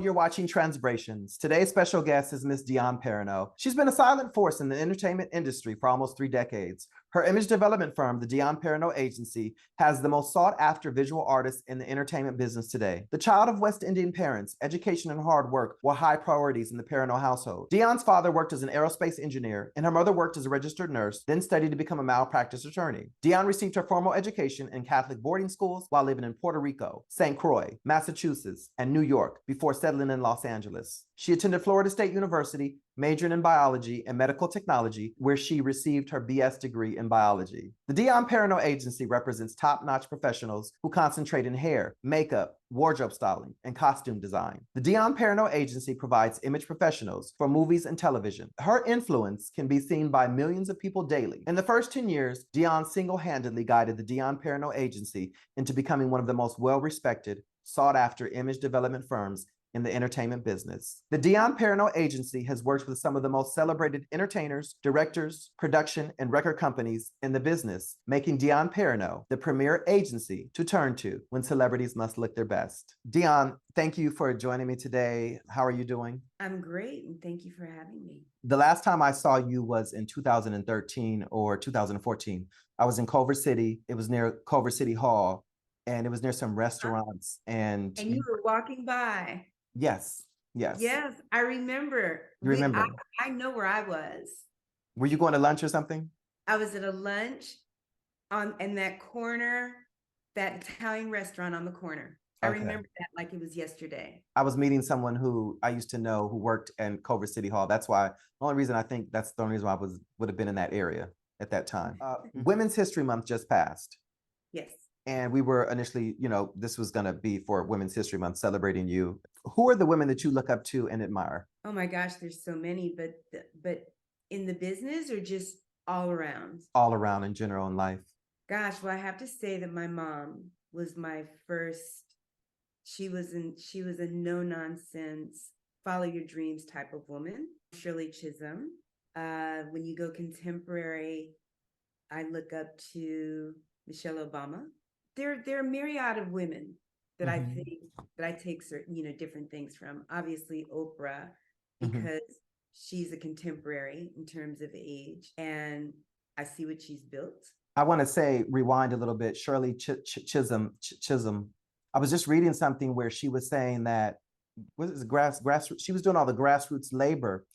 you're watching Transbrations. Today's special guest is Miss Dion Peronneau. She's been a silent force in the entertainment industry for almost 3 decades. Her image development firm, the Dion Peronneau Agency, has the most sought-after visual artists in the entertainment business today. The child of West Indian parents, education and hard work were high priorities in the Peronneau household. Dion's father worked as an aerospace engineer, and her mother worked as a registered nurse, then studied to become a malpractice attorney. Dion received her formal education in Catholic boarding schools while living in Puerto Rico, St. Croix, Massachusetts, and New York before settling in Los Angeles. She attended Florida State University, majoring in biology and medical technology, where she received her BS degree in biology. The Dion Peronneau Agency represents top-notch professionals who concentrate in hair, makeup, wardrobe styling, and costume design. The Dion Peronneau Agency provides image professionals for movies and television. Her influence can be seen by millions of people daily. In the first 10 years, Dion single-handedly guided the Dion Peronneau Agency into becoming one of the most well-respected, sought-after image development firms in the entertainment business. The Dion Peronneau Agency has worked with some of the most celebrated entertainers, directors, production, and record companies in the business, making Dion Peronneau the premier agency to turn to when celebrities must look their best. Dion, thank you for joining me today. How are you doing? I'm great, and thank you for having me. The last time I saw you was in 2013 or 2014. I was in Culver City. It was near Culver City Hall, and it was near some restaurants. And you were walking by. Yes, yes. Yes, I remember. You remember? I know where I was. Were you going to lunch or something? I was at a lunch in that corner, that Italian restaurant on the corner. I remember that like it was yesterday. I was meeting someone who I used to know who worked in Culver City Hall. That's why, the only reason I think that's the only reason why I would have been in that area at that time. Women's History Month just passed. Yes. And we were initially, this was going to be for Women's History Month, celebrating you. Who are the women that you look up to and admire? Oh my gosh, there's so many, but in the business or just all around? All around in general in life. Gosh, well, I have to say that my mom was my first. She was a no nonsense, follow your dreams type of woman. Shirley Chisholm. When you go contemporary, I look up to Michelle Obama. There are a myriad of women that I think that I take certain, different things from. Obviously Oprah, because she's a contemporary in terms of age, and I see what she's built. I want to say, rewind a little bit. Shirley Chisholm. I was just reading something where she was saying that grassroots. She was doing all the grassroots labor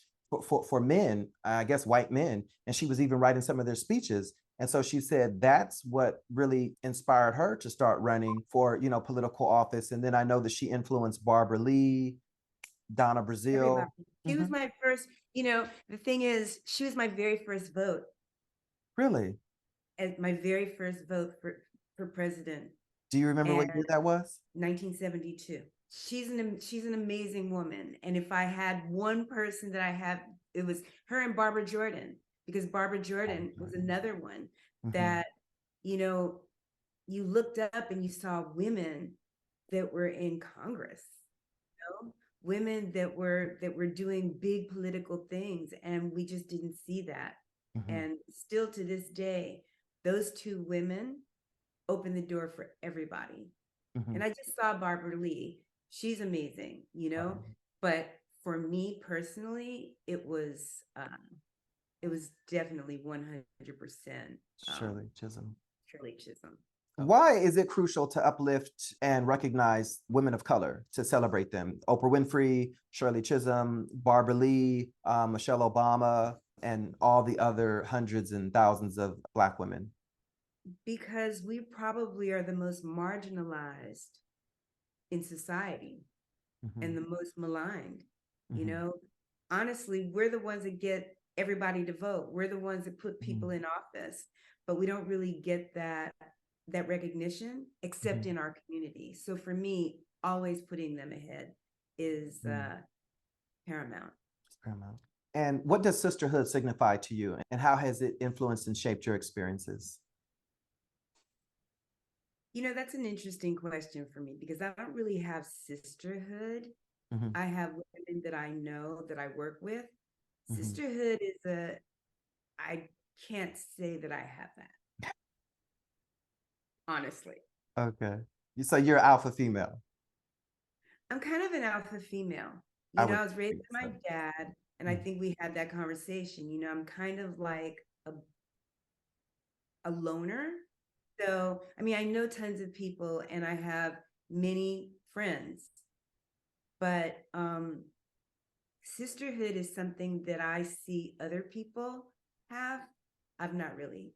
for men, I guess white men, and she was even writing some of their speeches. And so she said that's what really inspired her to start running for, political office. And then I know that she influenced Barbara Lee, Donna Brazile. Everybody. She was my first, the thing is, she was my very first vote. Really? As my very first vote for president. Do you remember what year that was? 1972. She's an amazing woman. And if I had one person that it was her and Barbara Jordan. Because Barbara Jordan was another one that, you looked up and you saw women that were in Congress, women that were doing big political things, and we just didn't see that. And still to this day, those two women opened the door for everybody. And I just saw Barbara Lee. She's amazing, but for me personally, it was definitely 100% Shirley Chisholm. Shirley Chisholm. Why is it crucial to uplift and recognize women of color, to celebrate them? Oprah Winfrey, Shirley Chisholm, Barbara Lee, Michelle Obama, and all the other hundreds and thousands of Black women? Because we probably are the most marginalized in society and the most maligned. Honestly, we're the ones that get everybody to vote. We're the ones that put people in office, but we don't really get that recognition except in our community. So for me, always putting them ahead is paramount. It's paramount. And what does sisterhood signify to you, and how has it influenced and shaped your experiences? That's an interesting question for me, because I don't really have sisterhood. I have women that I know, that I work with. Sisterhood is I can't say that I have that. Honestly. Okay. So you're alpha female. I'm kind of an alpha female. I You know, would I was raised agree by with my dad, and I that. think we had that conversation. You know, I'm kind of like a loner. So, I mean, I know tons of people and I have many friends, but sisterhood is something that I see other people have. I've not really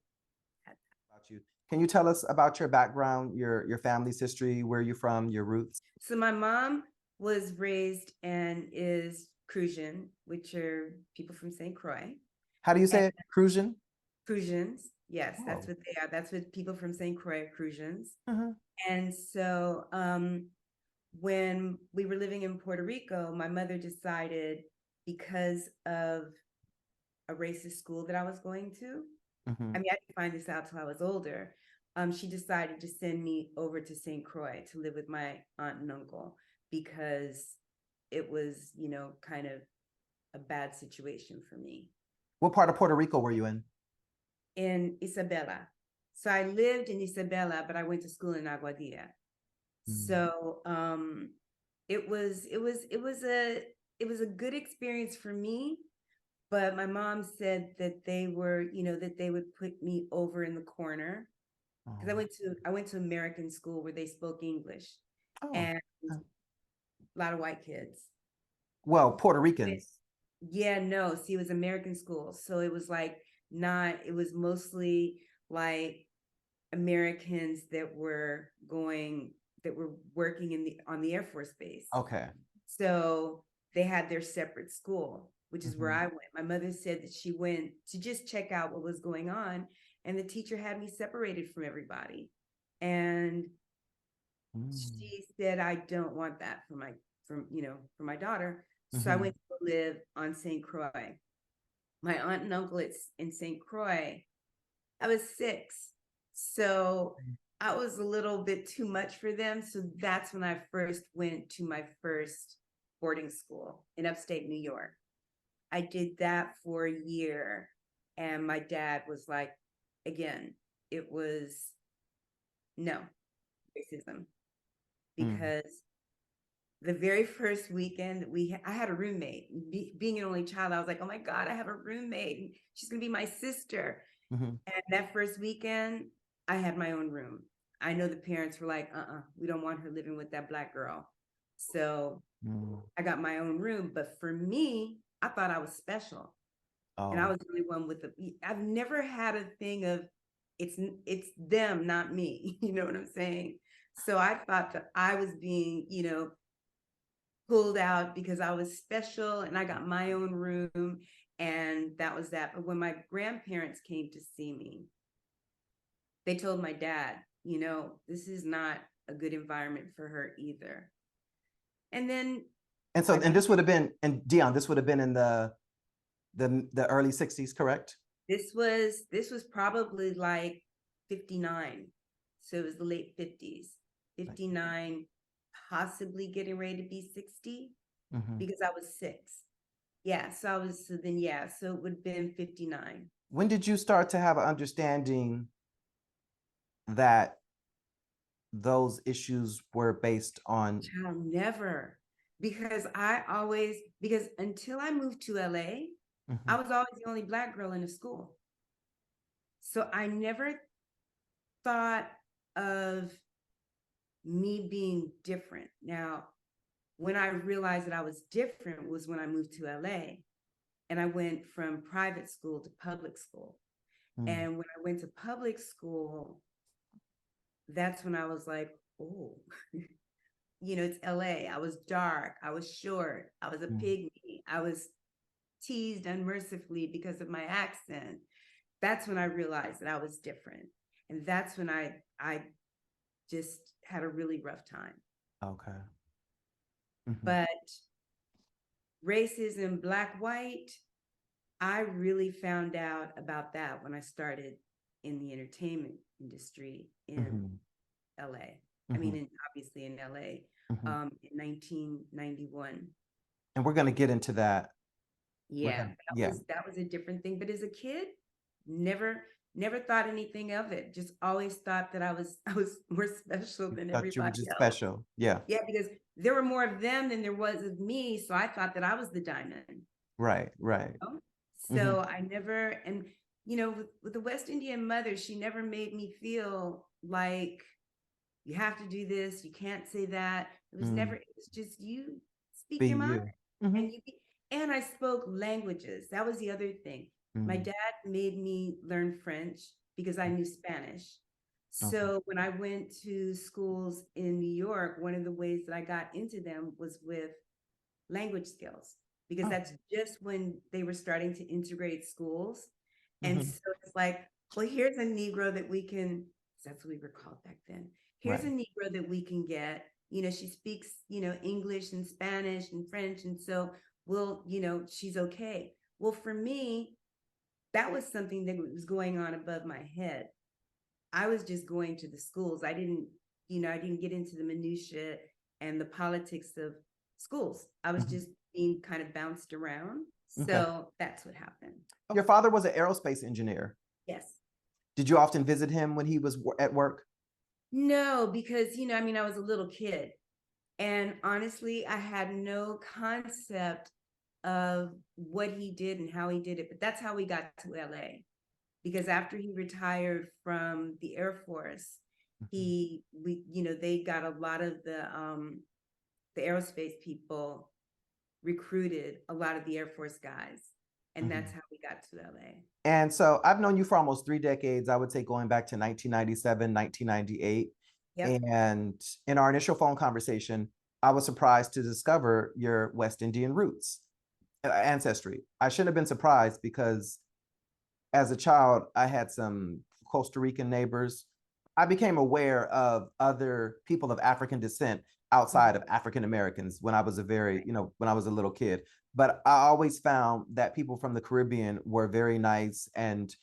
had that. About you. Can you tell us about your background, your family's history, where you're from, your roots? So my mom was raised and is Crucian, which are people from St. Croix. How do you And say it? Crucian? Crucians, yes, that's Oh. what they are. That's what people from St. Croix are, Crucians. Uh-huh. And so when we were living in Puerto Rico, my mother decided, because of a racist school that I was going to, I mean, I didn't find this out till I was older. She decided to send me over to St. Croix to live with my aunt and uncle because it was, you know, kind of a bad situation for me. What part of Puerto Rico were you in? In Isabela. So I lived in Isabela, but I went to school in Aguadilla. So it was a good experience for me, but my mom said that they were, you know, that they would put me over in the corner because I went to American school where they spoke English, Oh. and a lot of white kids. Well, Puerto Ricans. Yeah, no, see, it was American school, so it was like not. It was mostly like Americans that were working on the Air Force Base. Okay. So they had their separate school, which is where Mhm. I went. My mother said that she went to just check out what was going on, and the teacher had me separated from everybody. And she said, I don't want that for my daughter. So I went to live on St. Croix. My aunt and uncle in St. Croix. I was 6. So I was a little bit too much for them. So that's when I first went to my first boarding school in upstate New York. I did that for a year. And my dad was like, again, it was no racism, because the very first weekend I had a roommate. Being an only child, I was like, oh my God, I have a roommate. She's going to be my sister. And that first weekend, I had my own room. I know the parents were like, we don't want her living with that Black girl. So I got my own room. But for me, I thought I was special. And I was the only one I've never had a thing of it's them, not me. You know what I'm saying? So I thought that I was being, you know, pulled out because I was special and I got my own room, and that was that. But when my grandparents came to see me, they told my dad, you know, this is not a good environment for her either. And then This would have been, and Dion, this would have been in the early 60s, correct? this was probably like 59. So it was the late 50s. 59, possibly getting ready to be 60, because I was 6. Yeah, so so it would have been 59. When did you start to have an understanding that those issues were based on? Child, never. Because until I moved to LA, I was always the only Black girl in the school. So I never thought of me being different. Now, when I realized that I was different was when I moved to LA, and I went from private school to public school. And when I went to public school, that's when I was like, oh, you know, it's LA. I was dark. I was short. I was a pygmy. I was teased unmercifully because of my accent. That's when I realized that I was different. And that's when I just had a really rough time. Okay. But racism, Black, white, I really found out about that when I started in the entertainment industry in LA. I mean, obviously in LA, in 1991. And we're going to get into that. Yeah, that was a different thing. But as a kid, never, never thought anything of it. Just always thought that I was more special than Thought you were everybody just else. special. Yeah. Yeah, because there were more of them than there was of me. So I thought that I was the diamond. Right. Right. You know? So I never, and with the West Indian mother, she never made me feel like you have to do this, you can't say that. It was never, it was just you speak Be your mind. you. And and I spoke languages. That was the other thing. My dad made me learn French because I knew Spanish. Okay. So when I went to schools in New York, one of the ways that I got into them was with language skills, because that's just when they were starting to integrate schools. And so it's like, well, here's a Negro that we can, that's what we were called back then. Here's a Negro that we can get. She speaks, English and Spanish and French. And so she's okay. Well, for me, that was something that was going on above my head. I was just going to the schools. I didn't get into the minutia and the politics of schools. I was just being kind of bounced around. So that's what happened. Your father was an aerospace engineer. Yes. Did you often visit him when he was at work? No, because, I was a little kid. And honestly, I had no concept of what he did and how he did it. But that's how we got to LA. Because after he retired from the Air Force, they got a lot of the aerospace people recruited a lot of the Air Force guys. And that's how we got to LA. And so I've known you for almost 3 decades, I would say going back to 1997, 1998. Yep. And in our initial phone conversation, I was surprised to discover your West Indian roots, ancestry. I shouldn't have been surprised because as a child, I had some Costa Rican neighbors. I became aware of other people of African descent outside of African Americans when I was when I was a little kid. But I always found that people from the Caribbean were very nice and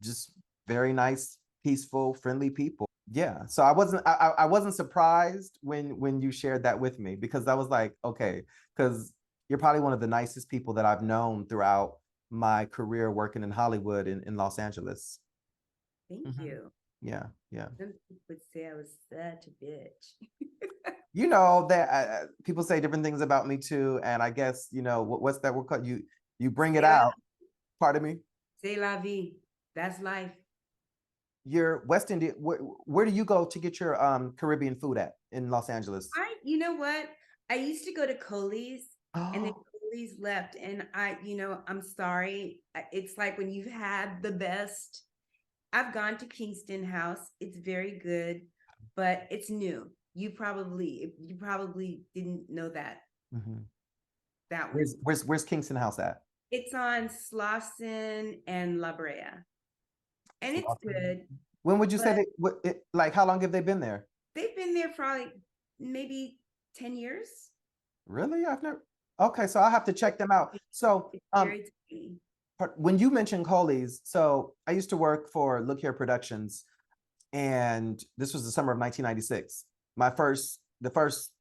just very nice, peaceful, friendly people. Yeah. So I wasn't surprised when you shared that with me, because I was like, okay, because you're probably one of the nicest people that I've known throughout my career working in Hollywood in Los Angeles. Thank you. Yeah. Yeah. Some people would say I was such a bitch. That people say different things about me too. And I guess, what's that word called? You bring it out. Pardon me? C'est la vie. That's life. Your West Indian, where do you go to get your Caribbean food at in Los Angeles? You know what? I used to go to Coley's, and then Coley's left. And I'm sorry. It's like when you've had the best. I've gone to Kingston House. It's very good, but it's new. You probably didn't know that. That one. Where's Kingston House at? It's on Slauson and La Brea, and it's good. When would you say like how long have they been there? They've been there for like maybe 10 years. Really? I've never. Okay, so I'll have to check them out. So when you mentioned Coley's, so I used to work for Look Here Productions, and this was the summer of 1996. The first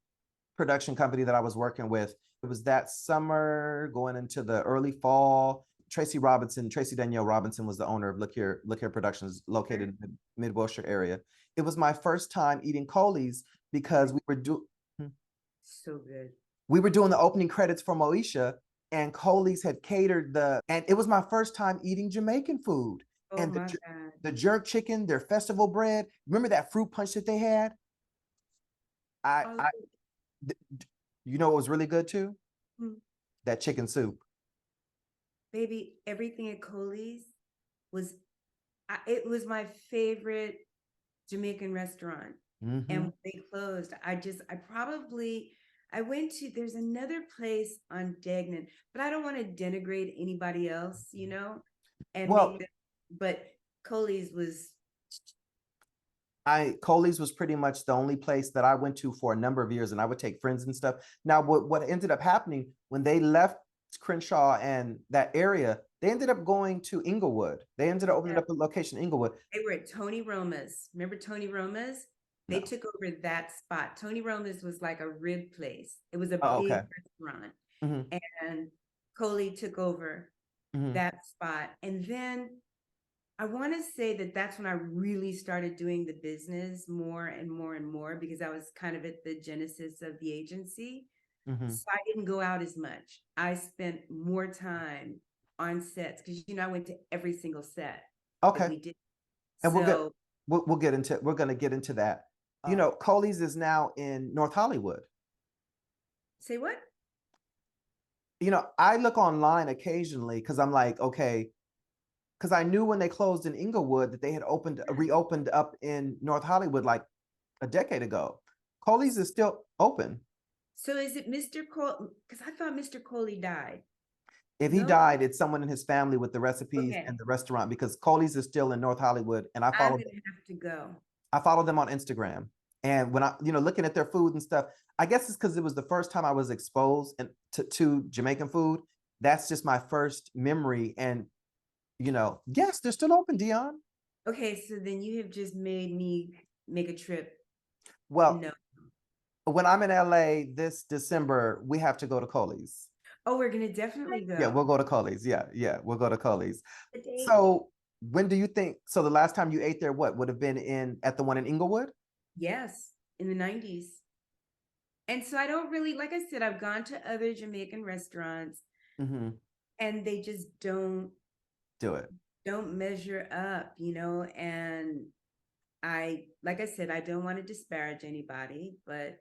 production company that I was working with, it was that summer going into the early fall. Tracy Danielle Robinson was the owner of Look Here Productions, located in the Mid-Wilshire area. It was my first time eating Coley's because we were doing so good. We were doing the opening credits for Moesha, and Coley's had catered and it was my first time eating Jamaican food. And the jerk chicken, their festival bread. Remember that fruit punch that they had? You know what was really good too? That chicken soup. Baby, everything at Coley's was my favorite Jamaican restaurant. And when they closed, I went to, there's another place on Degnan, but I don't want to denigrate anybody else, but Coley's was. Coley's was pretty much the only place that I went to for a number of years, and I would take friends and stuff. Now, what ended up happening when they left Crenshaw and that area, they ended up going to Inglewood. They ended up opening up a location in Inglewood. They were at Tony Roma's. Remember Tony Roma's? They took over that spot. Tony Roma's was like a rib place. It was a big restaurant. And Coley took over that spot. And then I want to say that that's when I really started doing the business more and more and more, because I was kind of at the genesis of the agency. So I didn't go out as much. I spent more time on sets because, I went to every single set that Okay. we did. And So, we're going to get into that. You know, Coley's is now in North Hollywood. say what? You know, I look online occasionally because I'm like, okay, because I knew when they closed in Inglewood that they had reopened up in North Hollywood like a decade ago. Coley's is still open. So is it Mr. Cole? Because I thought Mr. Coley died. If he No? died, it's someone in his family with the recipes Okay. and the restaurant, because Coley's is still in North Hollywood, and I'm going to have to go. I follow them on Instagram. And when I, looking at their food and stuff, I guess it's because it was the first time I was exposed to Jamaican food. That's just my first memory. And, yes, they're still open, Dion. Okay, so then you have just made me make a trip. Well, No. when I'm in LA this December, we have to go to Coley's. Oh, we're going to definitely go. Yeah, we'll go to Coley's. Yeah, we'll go to Coley's. The date. So when do you think, so the last time you ate there, what would have been at the one in Inglewood? Yes, in the 90s. And so I don't really, like I said, I've gone to other Jamaican restaurants and they just don't measure up, and like I said, I don't want to disparage anybody, but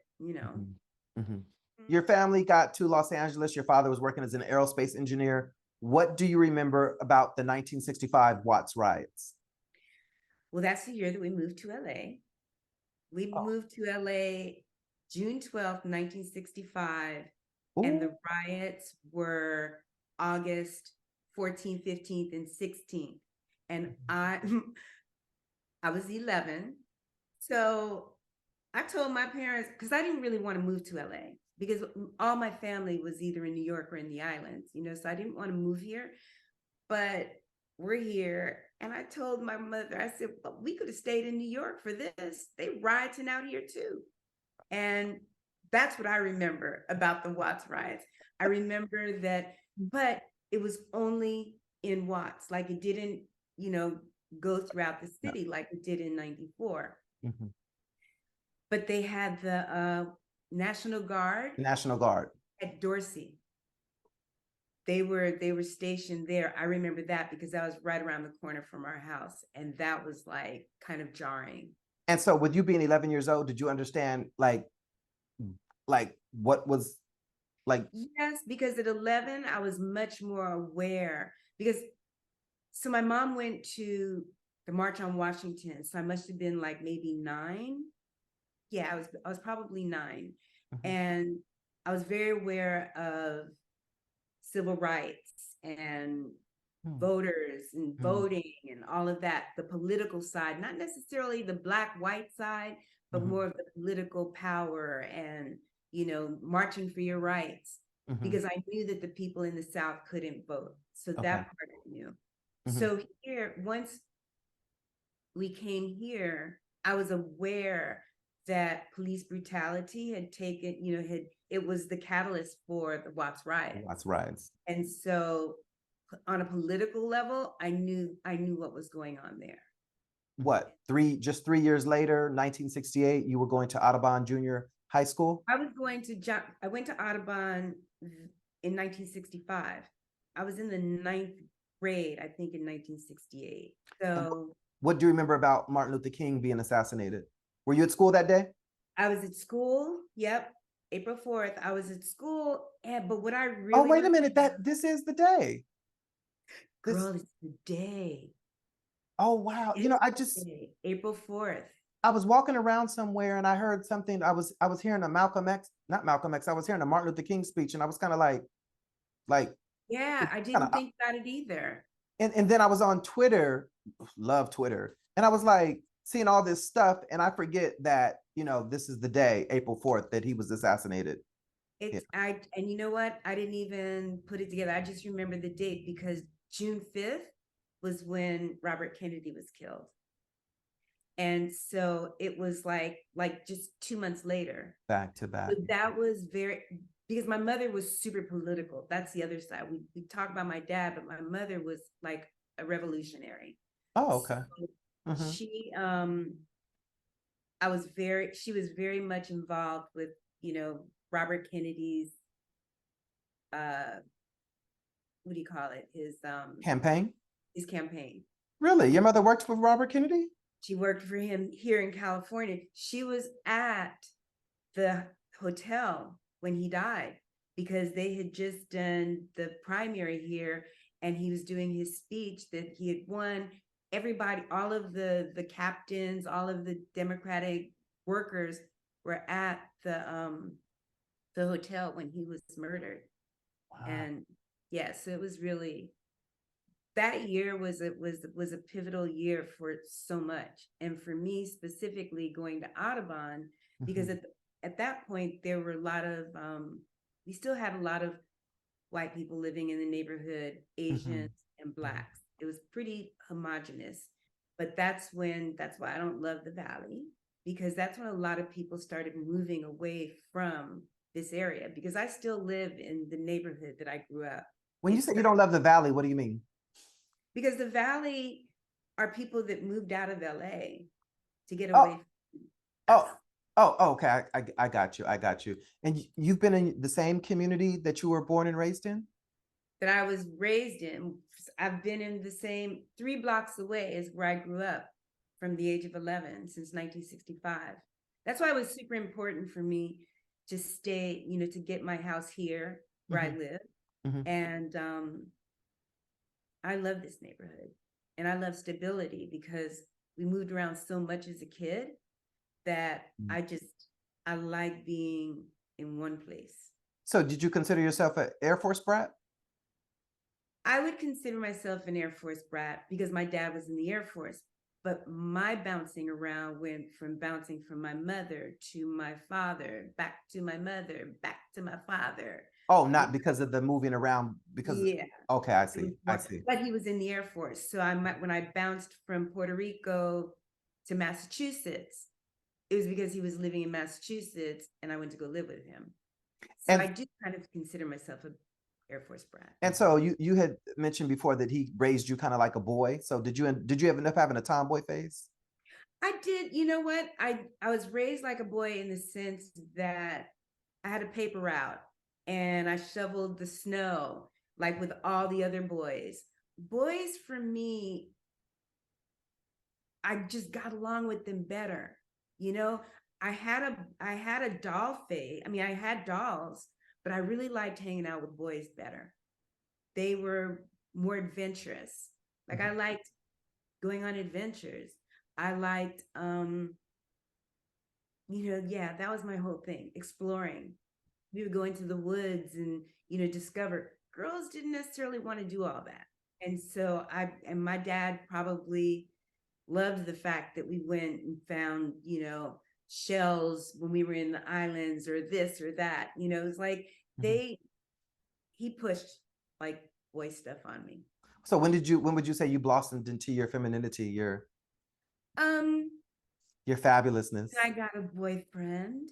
Your family got to Los Angeles. Your father was working as an aerospace engineer. What do you remember about the 1965 Watts riots? Well, that's the year that we moved to LA. We moved to LA June 12th, 1965. Ooh. And the riots were August 14th, 15th, and 16th. And I was 11. So I told my parents, because I didn't really want to move to LA, because all my family was either in New York or in the islands, so I didn't want to move here. But we're here. And I told my mother, I said, well, we could have stayed in New York for this. They rioting out here too. And that's what I remember about the Watts riots. I remember that, but it was only in Watts. Like it didn't, go throughout the city like it did in 94. But they had the National Guard. National Guard. At Dorsey. They were stationed there. I remember that because that was right around the corner from our house. And that was like kind of jarring. And so with you being 11 years old, did you understand like what was like? Yes, because at 11, I was much more aware so my mom went to the March on Washington. So I must have been like maybe 9. Yeah, I was probably 9. And I was very aware of civil rights and voters and voting and all of that, the political side, not necessarily the black-white side, but more of the political power and, marching for your rights, because I knew that the people in the South couldn't vote. So that part I knew. So here, once we came here, I was aware that police brutality had taken, it was the catalyst for the Watts riots. Watts riots. And so on a political level, I knew what was going on there. What, just 3 years later, 1968, you were going to Audubon Junior High School? I went to Audubon in 1965. I was in the 9th grade, I think, in 1968. So what do you remember about Martin Luther King being assassinated? Were you at school that day? I was at school. Yep. April 4th. I was at school. But what I really... Oh, wait a minute. This is the day. Girl, it's the day. Oh, wow. April 4th. I was walking around somewhere and I heard something. I was hearing a not Malcolm X. I was hearing a Martin Luther King speech, and I was kind of like. Yeah, I didn't think about it either. And then I was on Twitter, love Twitter, and I was like seeing all this stuff, and I forget that, this is the day, April 4th, that he was assassinated. And you know what? I didn't even put it together. I just remember the date because June 5th was when Robert Kennedy was killed. And so it was like just 2 months later. Back to back. So that was because my mother was super political. That's the other side. We talk about my dad, but my mother was like a revolutionary. Oh, okay. She she was very much involved with, Robert Kennedy's what do you call it? Campaign? His campaign. Really? Your mother worked with Robert Kennedy? She worked for him here in California. She was at the hotel when he died because they had just done the primary here, and he was doing his speech that he had won. Everybody, all of the captains, all of the Democratic workers were at the hotel when he was murdered. Wow. And yes, it was really, that year was a pivotal year for so much. And for me specifically, going to Audubon, because at that point there were a lot of we still had a lot of white people living in the neighborhood, Asians and Blacks. It was pretty homogenous. But that's why I don't love the Valley, because that's when a lot of people started moving away from this area, because I still live in the neighborhood that I grew up. When you say you don't love the Valley, what do you mean? Because the Valley are people that moved out of LA to get away from us. Okay. I got you. I got you. And you've been in the same community that you were born and raised in? That I was raised in. I've been in the same 3 blocks away as where I grew up from the age of 11 since 1965. That's why it was super important for me to stay, to get my house here where I live. And I love this neighborhood, and I love stability because we moved around so much as a kid that I like being in one place. So did you consider yourself an Air Force brat? I would consider myself an Air Force brat because my dad was in the Air Force, but my bouncing around went from bouncing from my mother to my father, back to my mother, back to my father. Oh, not because of the moving around, because okay, I see. But he was in the Air Force. So when I bounced from Puerto Rico to Massachusetts, it was because he was living in Massachusetts and I went to go live with him. So I do kind of consider myself an Air Force brat. And so you had mentioned before that he raised you kind of like a boy. So did you end up having a tomboy phase? I did. You know what? I was raised like a boy in the sense that I had a paper route and I shoveled the snow like with all the other boys. Boys, for me, I just got along with them better. I had a doll phase. I mean, I had dolls, but I really liked hanging out with boys better. They were more adventurous. Like I liked going on adventures. I liked, that was my whole thing, exploring. We would go into the woods and, discover. Girls didn't necessarily want to do all that. And so my dad probably loved the fact that we went and found, shells when we were in the islands or this or that. It's like he pushed like boy stuff on me. So when would you say you blossomed into your femininity, your fabulousness? I got a boyfriend.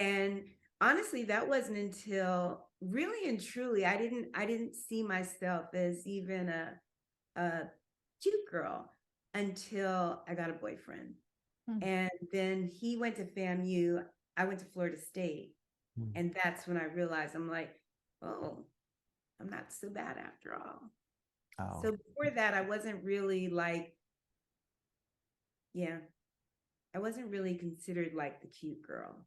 And honestly, that wasn't until really and truly, I didn't see myself as even a cute girl until I got a boyfriend. And then he went to FAMU, I went to Florida State. And that's when I realized, I'm like, oh, I'm not so bad after all. Oh. So before that, I wasn't really I wasn't really considered like the cute girl.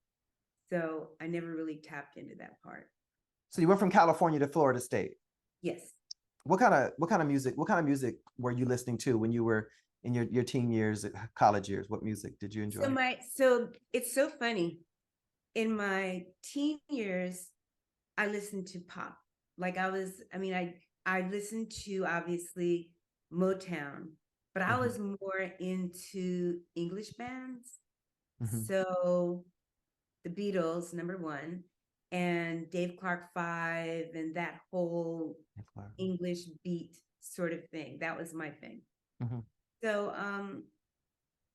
So I never really tapped into that part. So you went from California to Florida State? Yes. What kind of music were you listening to when you were in your teen years, college years? What music did you enjoy? So it's so funny. In my teen years, I listened to pop. I listened to obviously Motown, but I was more into English bands. So the Beatles, number one, and Dave Clark 5 and that whole English beat sort of thing. That was my thing. So,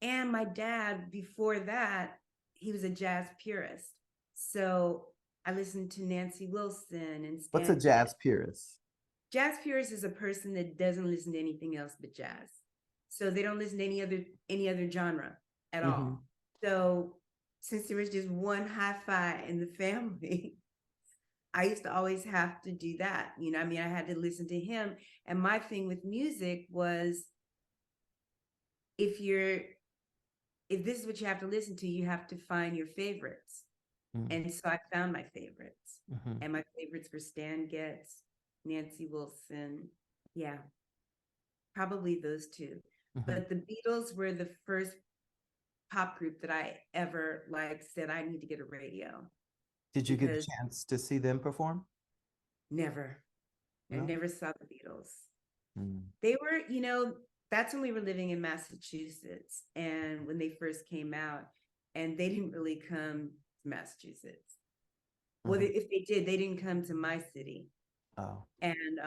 and my dad, before that, he was a jazz purist. So I listened to Nancy Wilson and What's a jazz purist? Jazz purist is a person that doesn't listen to anything else but jazz. So they don't listen to any other genre at Mm-hmm. all. So since there was just one hi-fi in the family, I used to always have to do that. You know, I mean, I had to listen to him. And my thing with music was, if this is what you have to listen to, you have to find your favorites. And so I found my favorites. Mm-hmm. And my favorites were Stan Getz, Nancy Wilson. Yeah, probably those two. Mm-hmm. But the Beatles were the first pop group that I ever said I need to get a radio. Did you get a chance to see them perform? Never. I No? never saw the Beatles. Mm. They were, you know, that's when we were living in Massachusetts, and when they first came out, and they didn't really come to Massachusetts. Well, if they did, they didn't come to my city. Oh. And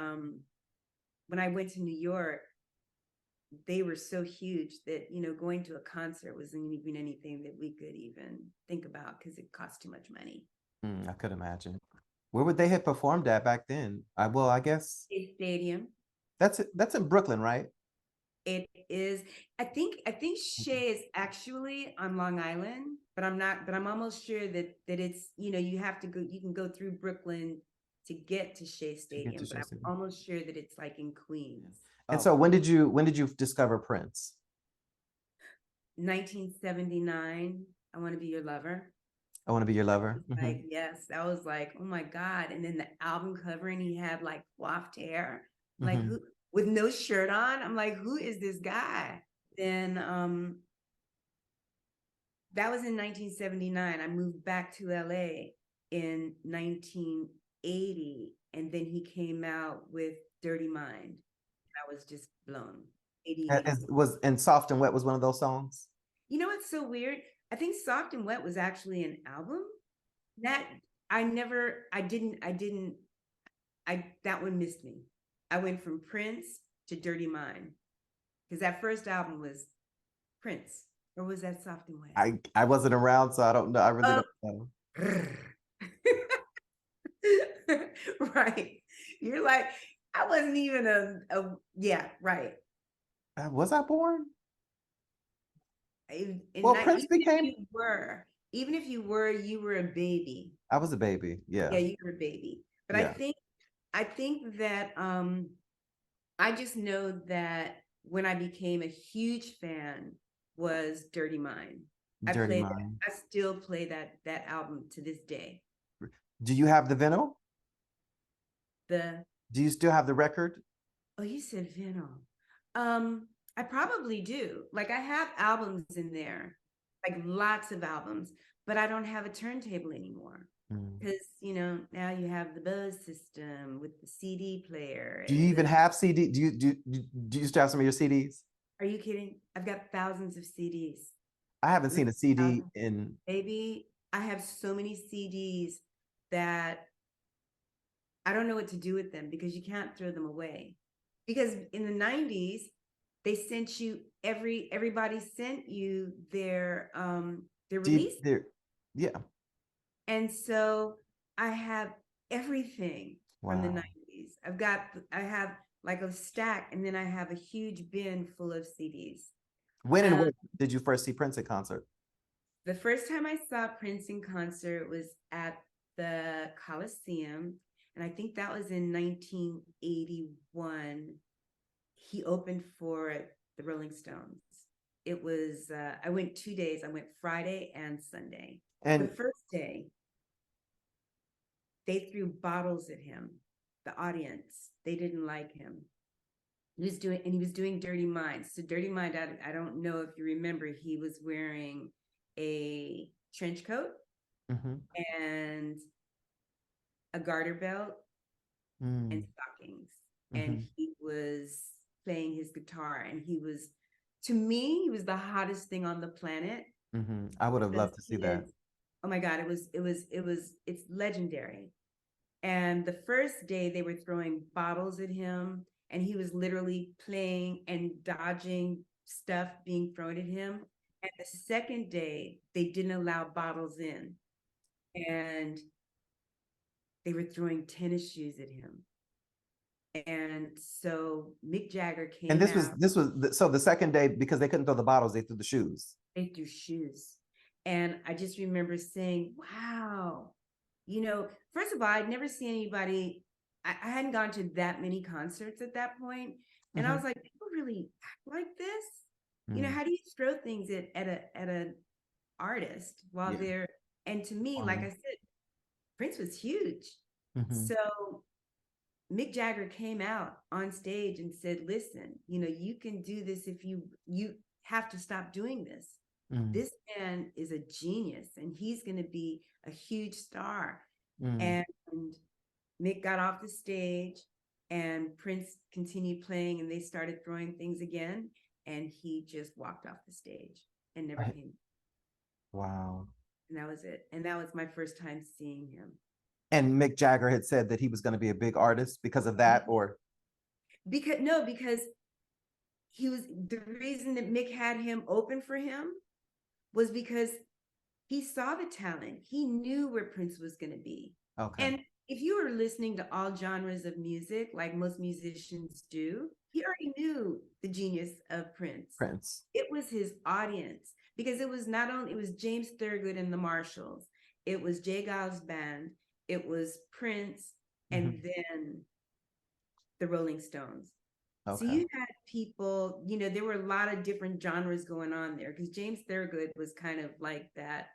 when I went to New York, they were so huge that, you know, going to a concert wasn't even anything that we could even think about because it cost too much money. I could imagine. Where would they have performed at back then? I guess State Stadium. that's in Brooklyn, right? It is. I think Shea is actually on Long Island, but I'm almost sure that it's, you know, you can go through Brooklyn to get to Shea Stadium, but I'm almost sure that it's like in Queens. And so when did you discover Prince? 1979. I Want to Be Your Lover. I Want to Be Your Lover. Like, yes, that was like, oh my God. And then the album cover, and he had like coiffed hair, like who, with no shirt on. I'm like, who is this guy? Then that was in 1979. I moved back to LA in 1980, and then he came out with Dirty Mind. I was just blown. 88. And Soft and Wet was one of those songs? You know what's so weird? I think Soft and Wet was actually an album that that one missed me. I went from Prince to Dirty Mind, because that first album was Prince, or was that Soft and Wet? I wasn't around, so I don't know. I really don't know. Right. You're like, I wasn't even yeah, right. Was I born? Well, Prince became. Even if you were a baby. I was a baby. Yeah. Yeah, you were a baby. But yeah. I think that I just know that when I became a huge fan was Dirty Mind. I still play that album to this day. Do you have the vinyl? Do you still have the record? Oh, you said vinyl. I probably do. Like, I have albums in there, like lots of albums, but I don't have a turntable anymore. Because, you know, now you have the Buzz system with the CD player. Do you even have CD? Do you still have some of your CDs? Are you kidding? I've got thousands of CDs. I haven't seen a CD in. Baby, I have so many CDs that I don't know what to do with them, because you can't throw them away. Because in the 90s, they sent you everybody sent you their release. Yeah. And so I have everything from the 90s. I have like a stack, and then I have a huge bin full of CDs. When and where did you first see Prince in concert? The first time I saw Prince in concert was at the Coliseum, and I think that was in 1981. He opened for the Rolling Stones. It was, I went 2 days. I went Friday and Sunday. And the first day, they threw bottles at him, the audience. They didn't like him. He was doing Dirty Mind. So Dirty Mind, I don't know if you remember, he was wearing a trench coat and a garter belt and stockings. And he was playing his guitar, and to me, he was the hottest thing on the planet. I would have loved to see that. Oh my God, it's legendary. And the first day they were throwing bottles at him, and he was literally playing and dodging stuff being thrown at him. And the second day, they didn't allow bottles in, and they were throwing tennis shoes at him. And so Mick Jagger And came out. so the second day, because they couldn't throw the bottles, they threw the shoes. They threw shoes. And I just remember saying, wow, first of all, I'd never seen anybody, I hadn't gone to that many concerts at that point. And I was like, people really act like this? How do you throw things at an artist while they're, and to me, like I said, Prince was huge. So Mick Jagger came out on stage and said, listen, you can do this if you have to stop doing this. This man is a genius and he's going to be a huge star. And Mick got off the stage and Prince continued playing and they started throwing things again. And he just walked off the stage and never came. Wow. And that was it. And that was my first time seeing him. And Mick Jagger had said that he was going to be a big artist because of that, or? Because he was, the reason that Mick had him open for him was because he saw the talent. He knew where Prince was going to be. Okay. And if you were listening to all genres of music, like most musicians do, he already knew the genius of Prince. It was his audience, because it was James Thurgood and the Marshalls. It was Jay Giles Band. It was Prince, and then the Rolling Stones. Okay. So you had people, there were a lot of different genres going on there, because James Thurgood was kind of like that.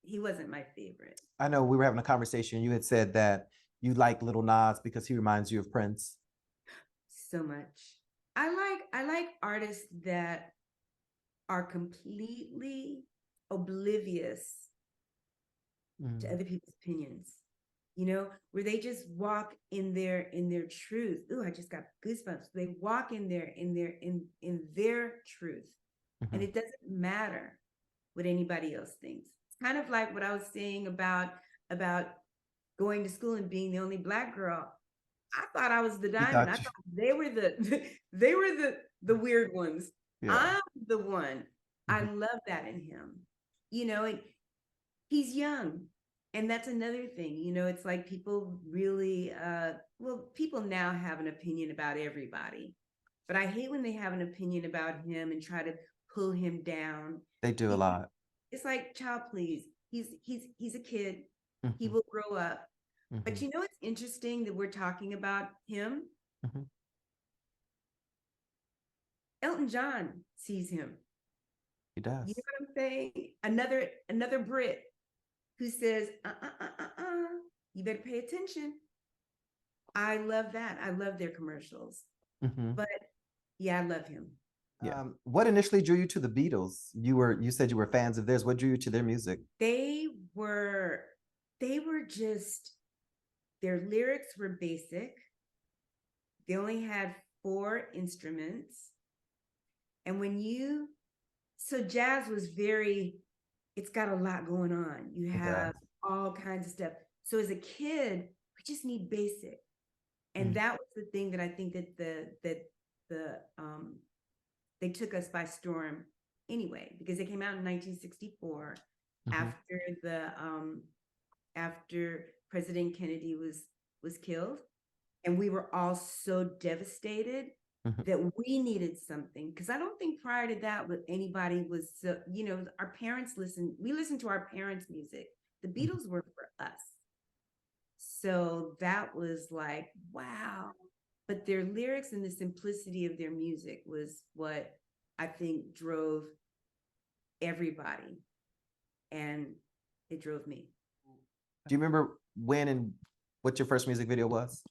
He wasn't my favorite. I know we were having a conversation. You had said that you like Little Nas because he reminds you of Prince. So much. I like artists that are completely oblivious to other people's opinions. Where they just walk in their truth. Ooh, I just got goosebumps. They walk in their truth. And it doesn't matter what anybody else thinks. It's kind of like what I was saying about going to school and being the only Black girl. I thought I was the diamond. I thought they were the weird ones. Yeah. I'm the one. I love that in him. And he's young. And that's another thing, it's like people really, people now have an opinion about everybody, but I hate when they have an opinion about him and try to pull him down. They do a lot. It's like, child, please. He's a kid. He will grow up. But it's interesting that we're talking about him. Elton John sees him. He does. You know what I'm saying? Another Brit who says, you better pay attention. I love that. I love their commercials. But yeah, I love him. Yeah. What initially drew you to the Beatles? You said you were fans of theirs. What drew you to their music? They were just, their lyrics were basic. They only had 4 instruments. And so jazz was it's got a lot going on. You have all kinds of stuff. So as a kid, we just need basic. And that was the thing that I think that they took us by storm anyway, because they came out in 1964 after President Kennedy was killed. And we were all so devastated that we needed something, because I don't think prior to that anybody was so, our parents we listened to our parents' music. The Beatles were for us. So that was like, wow. But their lyrics and the simplicity of their music was what I think drove everybody. And it drove me. Do you remember when and what your first music video was?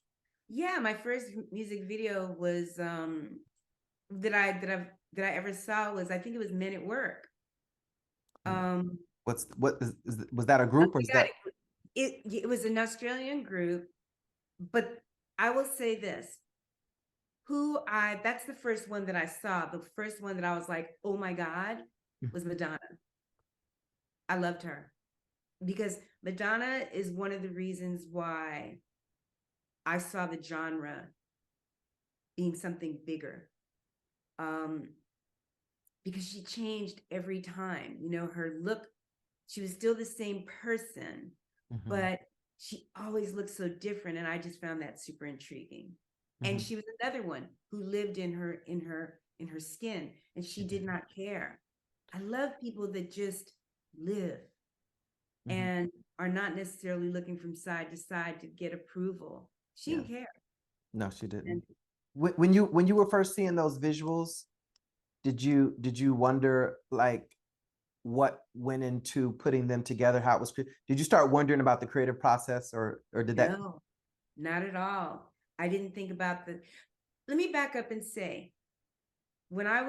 Yeah, my first music video was that I ever saw was, I think it was Men at Work. Was that a group, or is that? It was an Australian group, but I will say this. That's the first one that I saw. The first one that I was like, oh my God, was Madonna. I loved her, because Madonna is one of the reasons why I saw the genre being something bigger. Because she changed every time, her look, she was still the same person, but she always looked so different. And I just found that super intriguing. And she was another one who lived in her skin, and she did not care. I love people that just live and are not necessarily looking from side to side to get approval. She didn't care. No, she didn't. And When you were first seeing those visuals, did you wonder like what went into putting them together, how it was did you start wondering about the creative process, or did that? no, not at all. I didn't think about let me back up and say, when I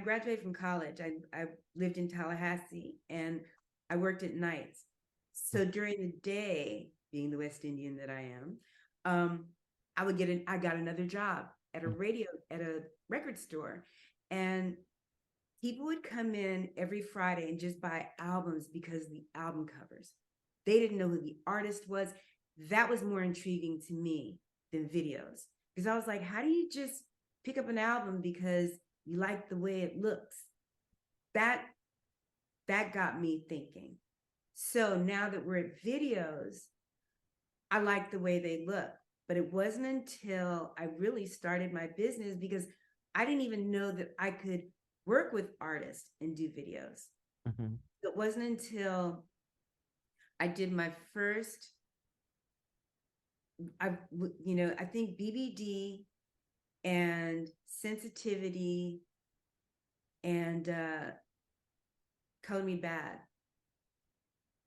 graduated from college, I lived in Tallahassee and I worked at nights. So during the day, being the West Indian that I am, I got another job at a record store, and people would come in every Friday and just buy albums because of the album covers. They didn't know who the artist was. That was more intriguing to me than videos, because I was like, how do you just pick up an album because you like the way it looks? That got me thinking. So now that we're at videos, I like the way they look. But it wasn't until I really started my business, because I didn't even know that I could work with artists and do videos. It wasn't until I did my first, I think BBD and Sensitivity and Color Me Bad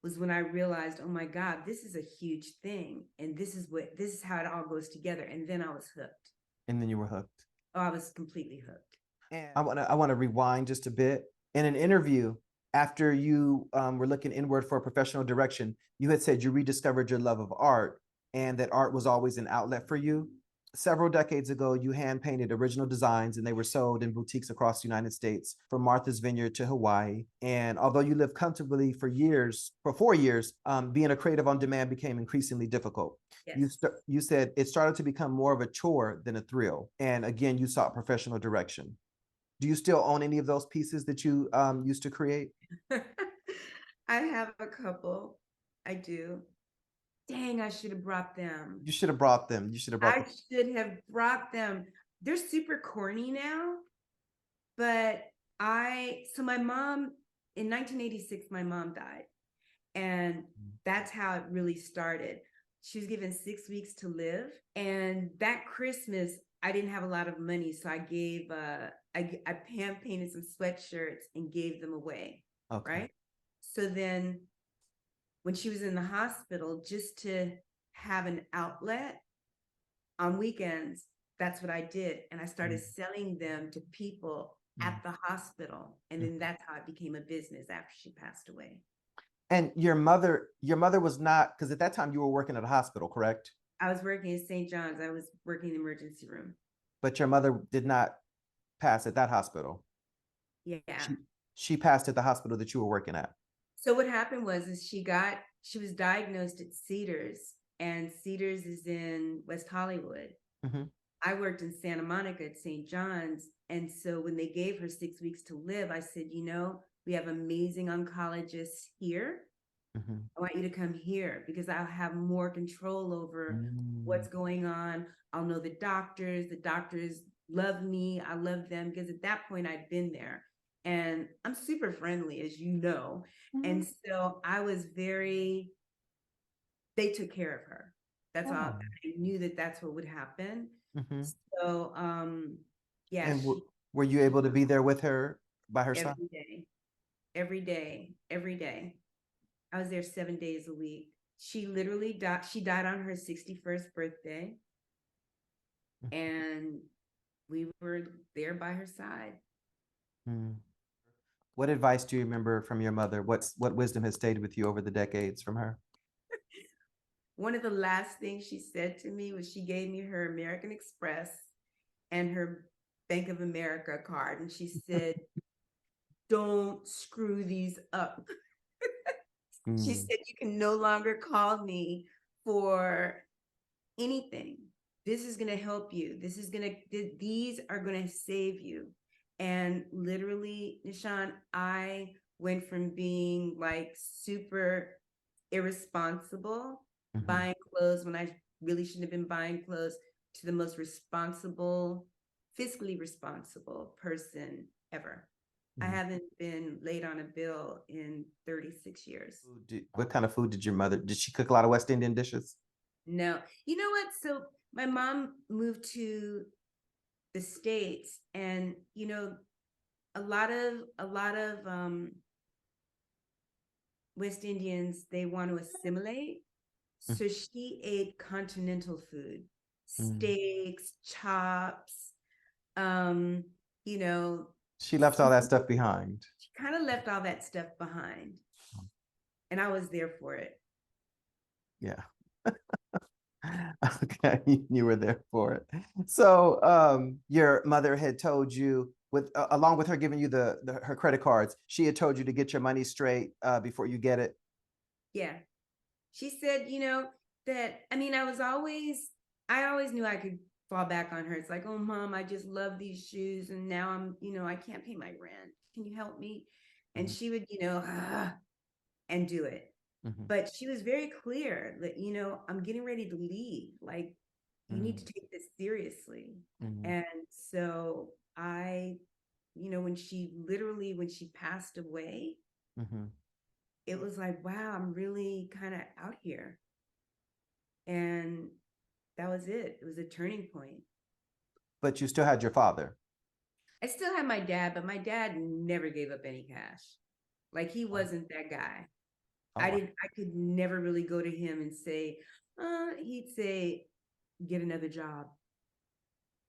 was when I realized, oh my God, this is a huge thing. And this is how it all goes together. And then I was hooked. And then you were hooked. Oh, I was completely hooked. And I wanna rewind just a bit. In an interview, after you were looking inward for professional direction, you had said you rediscovered your love of art and that art was always an outlet for you. Several decades ago, you hand painted original designs and they were sold in boutiques across the United States, from Martha's Vineyard to Hawaii. And although you lived comfortably for 4 years, being a creative on demand became increasingly difficult. Yes. You said it started to become more of a chore than a thrill. And again, you sought professional direction. Do you still own any of those pieces that you used to create? I have a couple. I do. Dang, I should have brought them. You should have brought them. You should have brought I them. should have brought them. They're super corny now, but so my mom, in 1986, my mom died. And that's how it really started. She was given 6 weeks to live. And that Christmas, I didn't have a lot of money. So I gave, I hand painted some sweatshirts and gave them away. Okay. Right. So then when she was in the hospital, just to have an outlet on weekends, that's what I did. And I started selling them to people at the hospital. And then that's how it became a business after she passed away. And your mother was not, because at that time you were working at a hospital, correct? I was working at St. John's. I was working in the emergency room. But your mother did not pass at that hospital. Yeah. She passed at the hospital that you were working at. So what happened was she was diagnosed at Cedars, and Cedars is in West Hollywood. I worked in Santa Monica at St. John's. And so when they gave her 6 weeks to live, I said, we have amazing oncologists here. I want you to come here because I'll have more control over what's going on. I'll know the doctors love me. I love them, because at that point I'd been there and I'm super friendly, as you know. And so they took care of her. That's all. I knew that that's what would happen. So, yeah. And were you able to be there with her by her side? Every day. I was there 7 days a week. She literally died. She died on her 61st birthday. And we were there by her side. What advice do you remember from your mother? What wisdom has stayed with you over the decades from her? One of the last things she said to me was she gave me her American Express and her Bank of America card. And she said, don't screw these up. She said, you can no longer call me for anything. This is going to help you. These are going to save you. And literally, Nahshon, I went from being like super irresponsible, buying clothes when I really shouldn't have been buying clothes, to the most responsible, fiscally responsible person ever. I haven't been late on a bill in 36 years. What kind of food did your mother, did she cook a lot of West Indian dishes? No, you know what? So my mom moved to the States, and you know, a lot of West Indians, they want to assimilate. So she ate continental food, steaks, chops, you know, She left all that stuff behind. she kind of left all that stuff behind. And I was there for it. Yeah. Okay, you were there for it. So your mother had told you, with along with her giving you her credit cards, she had told you to get your money straight before you get it. Yeah. She said, you know, that, I mean, I always knew I could fall back on her. It's like, oh, Mom, I just love these shoes. And now I'm, you know, I can't pay my rent. Can you help me? And she would, you know, and do it. But she was very clear that, you know, I'm getting ready to leave. Like, you need to take this seriously. And so you know, when she passed away, it was like, wow, I'm really kind of out here. And that was it. It was a turning point. But you still had your father. I still had my dad, but my dad never gave up any cash. Like, he wasn't that guy. I could never really go to him and say, he'd say, get another job.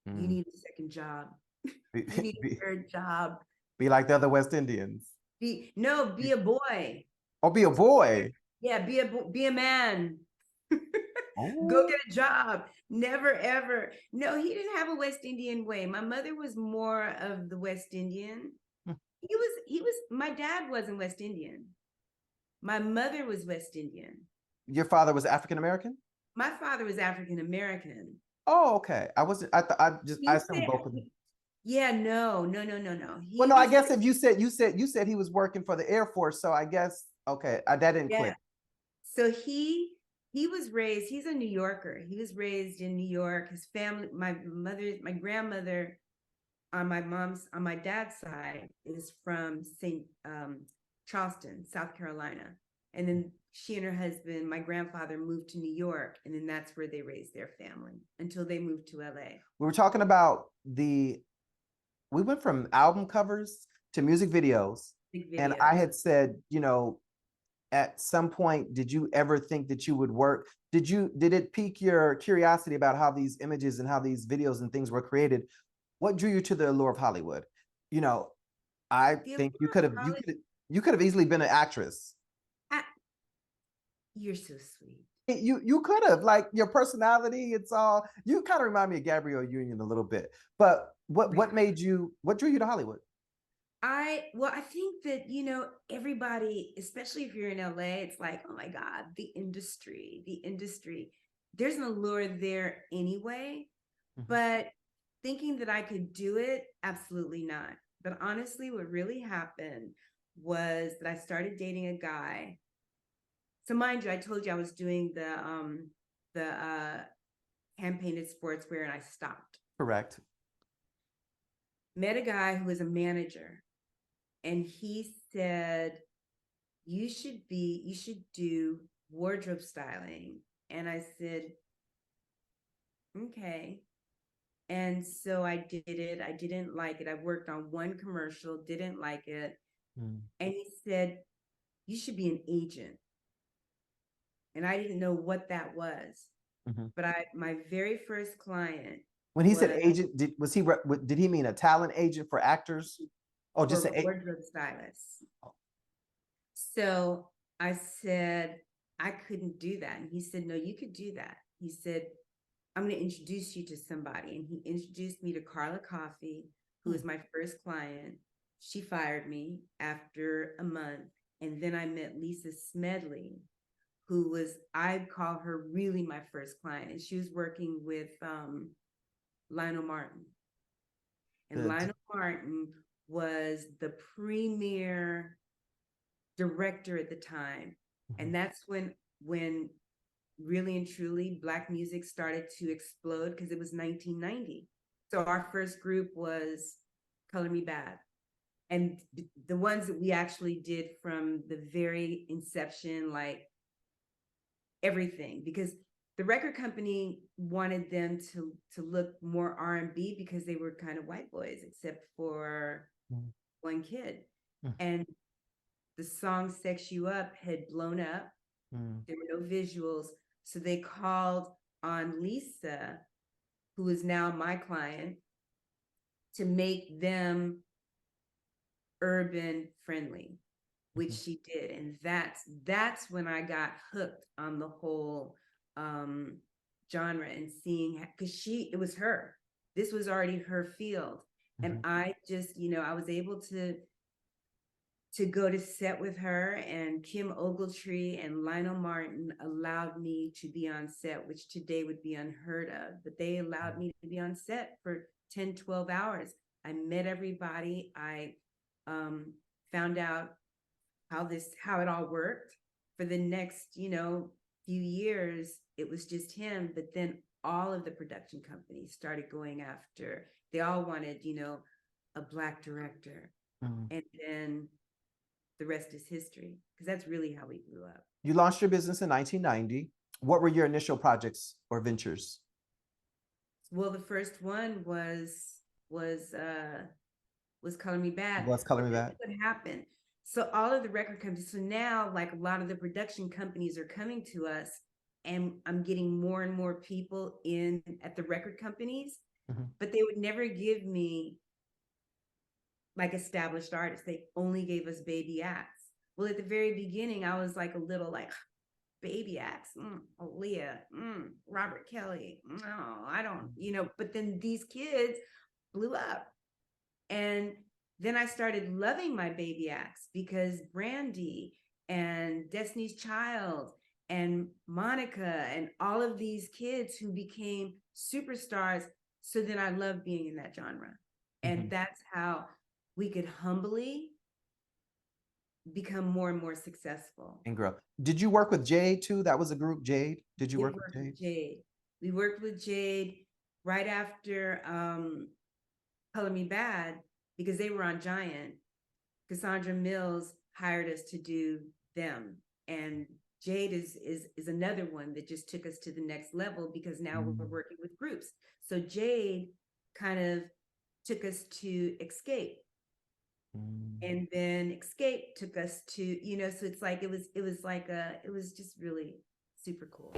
You need a second job. You need a third job. Be like the other West Indians. Be a boy. Oh, be a boy. Yeah, be a man. Oh. Go get a job. Never, ever. No, he didn't have a West Indian way. My mother was more of the West Indian. My dad wasn't West Indian. My mother was West Indian. Your father was African American? My father was African American. Oh, okay. I assumed both of them. Yeah, no. Well, no, I guess if you said he was working for the Air Force, so I guess, okay, that didn't click. So he was raised, he's a New Yorker. He was raised in New York. His family, my grandmother on my dad's side is from Charleston, South Carolina. And then she and her husband, my grandfather, moved to New York, and then that's where they raised their family until they moved to LA. We were talking about we went from album covers to music videos. And I had said, you know, at some point, did you ever think that you would work? Did it pique your curiosity about how these images and how these videos and things were created? What drew you to the allure of Hollywood? You know, I think you could have easily been an actress. You're so sweet. You could have, like, your personality, you kind of remind me of Gabrielle Union a little bit. But what drew you to Hollywood? I think that, you know, everybody, especially if you're in LA, it's like, oh my God, the industry. There's an allure there anyway. But thinking that I could do it, absolutely not. But honestly, what really happened was that I started dating a guy. So mind you, I told you I was doing the hand-painted sportswear, and I stopped. Correct. Met a guy who was a manager, and he said, you should do wardrobe styling. And I said, okay. And so I did it. I didn't like it. I worked on one commercial, didn't like it. And he said, you should be an agent. And I didn't know what that was. But my very first client. When he said agent, did he mean a talent agent for actors? Oh, just a wardrobe stylist. So I said, I couldn't do that. And he said, no, you could do that. He said, I'm going to introduce you to somebody. And he introduced me to Carla Coffey, who was my first client. She fired me after a month. And then I met Lisa Smedley, who was, I'd call her really my first client. And she was working with Lionel Martin. And Lionel Martin was the premier director at the time. And that's when really and truly, Black music started to explode because it was 1990. So our first group was Color Me Bad. And the ones that we actually did from the very inception, like everything, because the record company wanted them to look more R&B because they were kind of white boys, except for one kid. And the song Sex You Up had blown up. There were no visuals. So they called on Lisa, who is now my client, to make them urban friendly, which she did. And that's when I got hooked on the whole genre and seeing, because it was her. This was already her field. And I just, I was able to go to set with her, and Kim Ogletree and Lionel Martin allowed me to be on set, which today would be unheard of, but they allowed me to be on set for 10, 12 hours. I met everybody. I found out how it all worked. For the next, few years, it was just him, but then all of the production companies started going after, they all wanted, a Black director. And then the rest is history, because that's really how we grew up. You launched your business in 1990. What were your initial projects or ventures? Well, the first one was Color Me Bad. What's Color Me Bad? What happened? So all of the record companies, so now like a lot of the production companies are coming to us, and I'm getting more and more people in at the record companies, but they would never give me like established artists. They only gave us baby acts. Well, at the very beginning, I was like a little like, baby acts, Aaliyah, Robert Kelly. No, I don't, but then these kids blew up. And then I started loving my baby acts, because Brandy and Destiny's Child and Monica and all of these kids who became superstars. So then I loved being in that genre. And that's how we could humbly become more and more successful. And grow. Did you work with Jade too? That was a group, Jade. Did you work with Jade? We worked with Jade right after Color Me Bad, because they were on Giant. Cassandra Mills hired us to do them. And Jade is another one that just took us to the next level, because now we're working with groups. So Jade kind of took us to Escape. And then Escape took us to, so it's like, it was just really super cool.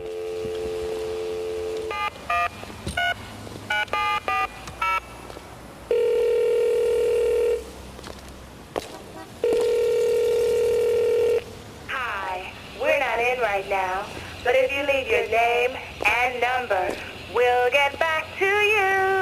Hi, we're not in right now, but if you leave your name and number, we'll get back to you.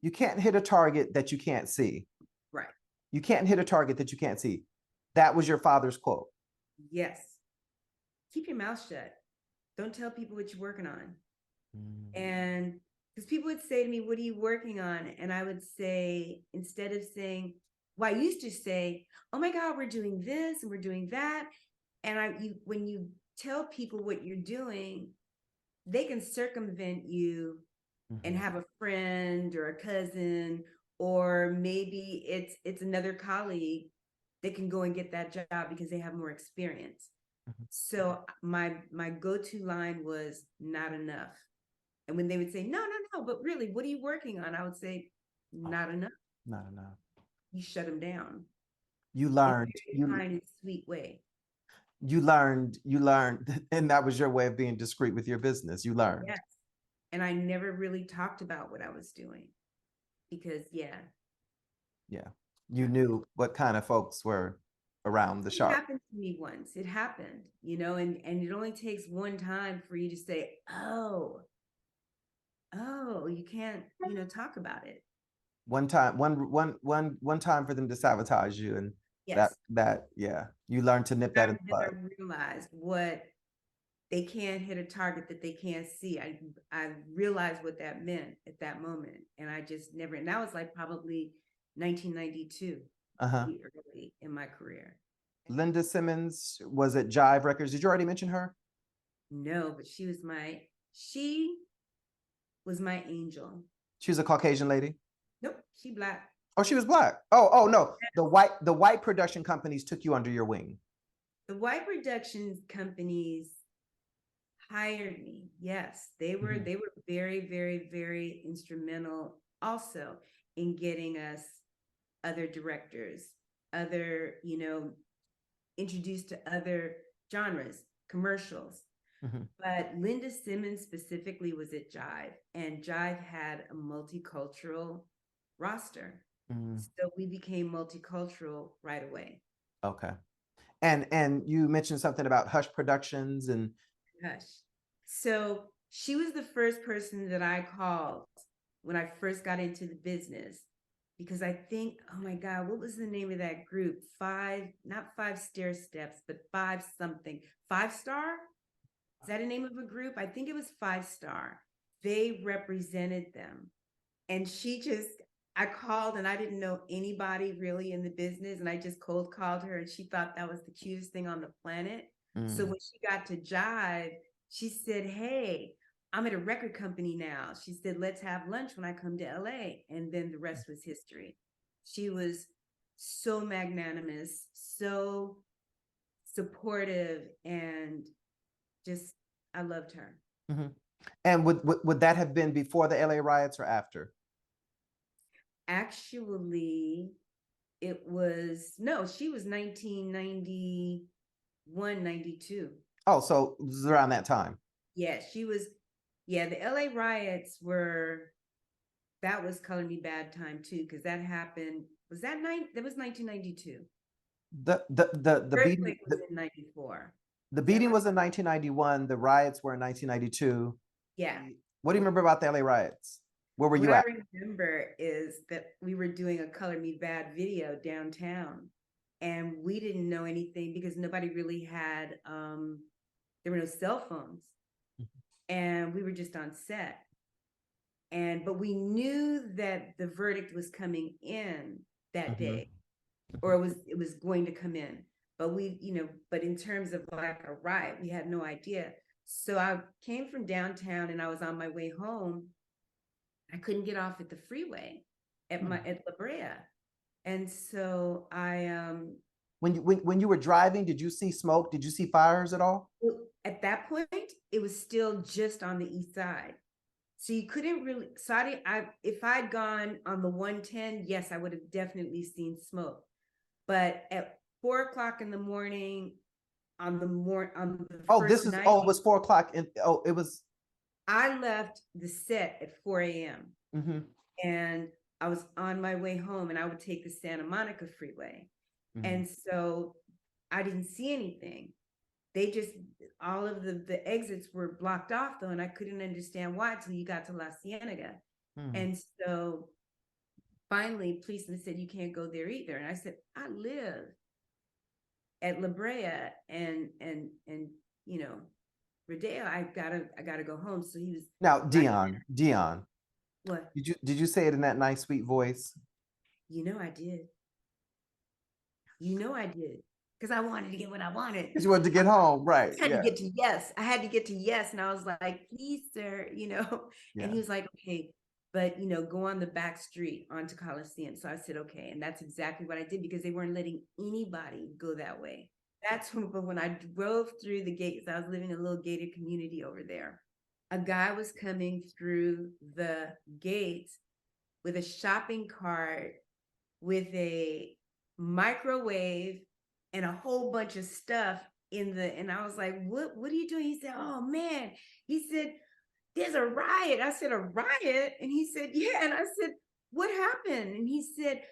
You can't hit a target that you can't see. Right. You can't hit a target that you can't see. That was your father's quote. Yes. Keep your mouth shut. Don't tell people what you're working on. And because people would say to me, what are you working on? And I would say, instead of saying, well, I used to say, oh my God, we're doing this and we're doing that. when you tell people what you're doing, they can circumvent you and have a friend or a cousin, or maybe it's another colleague that can go and get that job because they have more experience. So my go-to line was not enough. And when they would say, no, but really, what are you working on? I would say, not enough. Not enough. You shut them down. You learned, kind and sweet way. You learned, and that was your way of being discreet with your business. You learned. Yes. And I never really talked about what I was doing because, you knew what kind of folks were around the shop. It happened to me once. It happened, and it only takes one time for you to say, oh, you can't, talk about it. One time for them to sabotage you, and yes. you learned to nip that in the bud. I realized what they can't hit a target that they can't see. I realized what that meant at that moment, and I just never. And that was like probably 1992, early in my career. Linda Simmons was at Jive Records. Did you already mention her? No, but she was my angel. She was a Caucasian lady? Nope, she Black. Oh, she was Black. Oh no, the white production companies took you under your wing. The white production companies hired me. Yes, they were very, very, very instrumental also in getting us other directors, introduced to other genres, commercials. But Linda Simmons specifically was at Jive, and Jive had a multicultural roster. So we became multicultural right away. Okay. And you mentioned something about Hush Productions and Hush. So she was the first person that I called when I first got into the business, because I think, oh my God, what was the name of that group? Not Five Stair Steps, but Five something. 5 Star? Is that a name of a group? I think it was 5 Star. They represented them. And I called and I didn't know anybody really in the business. And I just cold called her and she thought that was the cutest thing on the planet. So when she got to Jive, she said, hey, I'm at a record company now. She said, let's have lunch when I come to LA. And then the rest was history. She was so magnanimous, so supportive, and just, I loved her. And would that have been before the LA riots or after? Actually, she was 1991, 92. Oh, so it was around that time. Yeah, she was. Yeah, the LA riots that was Color Me Bad time too, because that happened. That was 1992. The beating was in 94. The beating was in 1991. The riots were in 1992. Yeah. What do you remember about the LA riots? Where were you at? What I remember is that we were doing a Color Me Bad video downtown, and we didn't know anything because nobody really had, there were no cell phones, and we were just on set. But we knew that the verdict was coming in that day, or it was going to come in. But but in terms of like a riot, we had no idea. So I came from downtown and I was on my way home. I couldn't get off at the freeway at La Brea. And so when you were driving, did you see smoke? Did you see fires at all? At that point, it was still just on the east side. So you couldn't really, if I'd gone on the 110, yes, I would have definitely seen smoke. But at 4 o'clock in the morning, it was 4 o'clock. I left the set at 4 a.m. And I was on my way home, and I would take the Santa Monica freeway. And so I didn't see anything. All of the exits were blocked off though, and I couldn't understand why until you got to La Cienega. And so finally, policeman said, you can't go there either. And I said, I live at La Brea and Rodeo, I gotta go home. So he was now Dion. What? Did you say it in that nice, sweet voice? I did. I did. because I wanted to get what I wanted. Because you wanted to get home, right? I had Yeah. to get to yes. I had to get to yes. And I was like, please, sir, Yeah. And he was like, okay, but go on the back street onto Coliseum. So I said, okay. And that's exactly what I did because they weren't letting anybody go that way. That's when I drove through the gates. I was living in a little gated community over there. A guy was coming through the gates with a shopping cart with a microwave and a whole bunch of stuff and I was like, what are you doing? He said, oh man, he said, there's a riot. I said, a riot? And he said, yeah. And I said, what happened? And he said,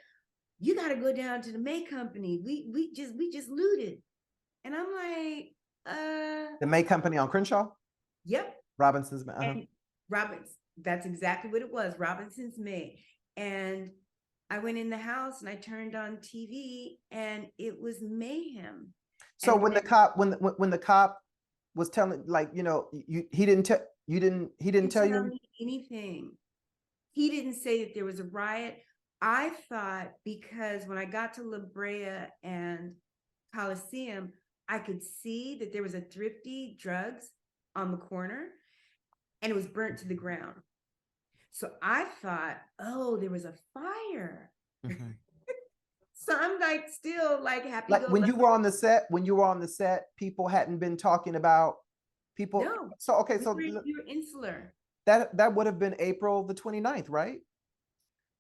you got to go down to the May Company. We just looted. And I'm like, The May Company on Crenshaw? Yep. Robinson's And that's exactly what it was. Robinson's May. And I went in the house and I turned on TV and it was mayhem. So and when the cop was telling, like, he didn't tell you me anything. He didn't say that there was a riot. I thought because when I got to La Brea and Coliseum, I could see that there was a Thrifty Drugs on the corner and it was burnt to the ground. So I thought, oh, there was a fire. Mm-hmm. So I'm like still like happy. Like when you were on the set, people hadn't been talking about people. No. So okay, so we were insular. That would have been April the 29th, right?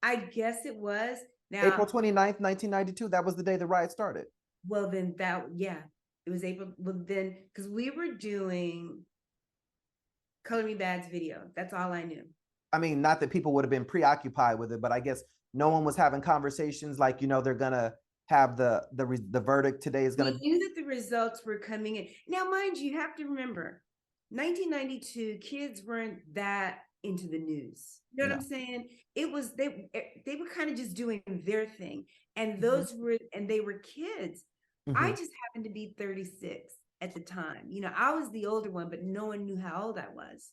I guess it was. Now April 29th, 1992. That was the day the riot started. Well, then it was April. Well, then because we were doing Color Me Bad's video. That's all I knew. I mean, not that people would have been preoccupied with it, but I guess no one was having conversations like, they're gonna have the verdict today is gonna. We knew that the results were coming in. Now, mind you have to remember, 1992 kids weren't that into the news. You know what I'm saying? It was they were kind of just doing their thing, and they were kids. Mm-hmm. I just happened to be 36 at the time. I was the older one, but no one knew how old I was.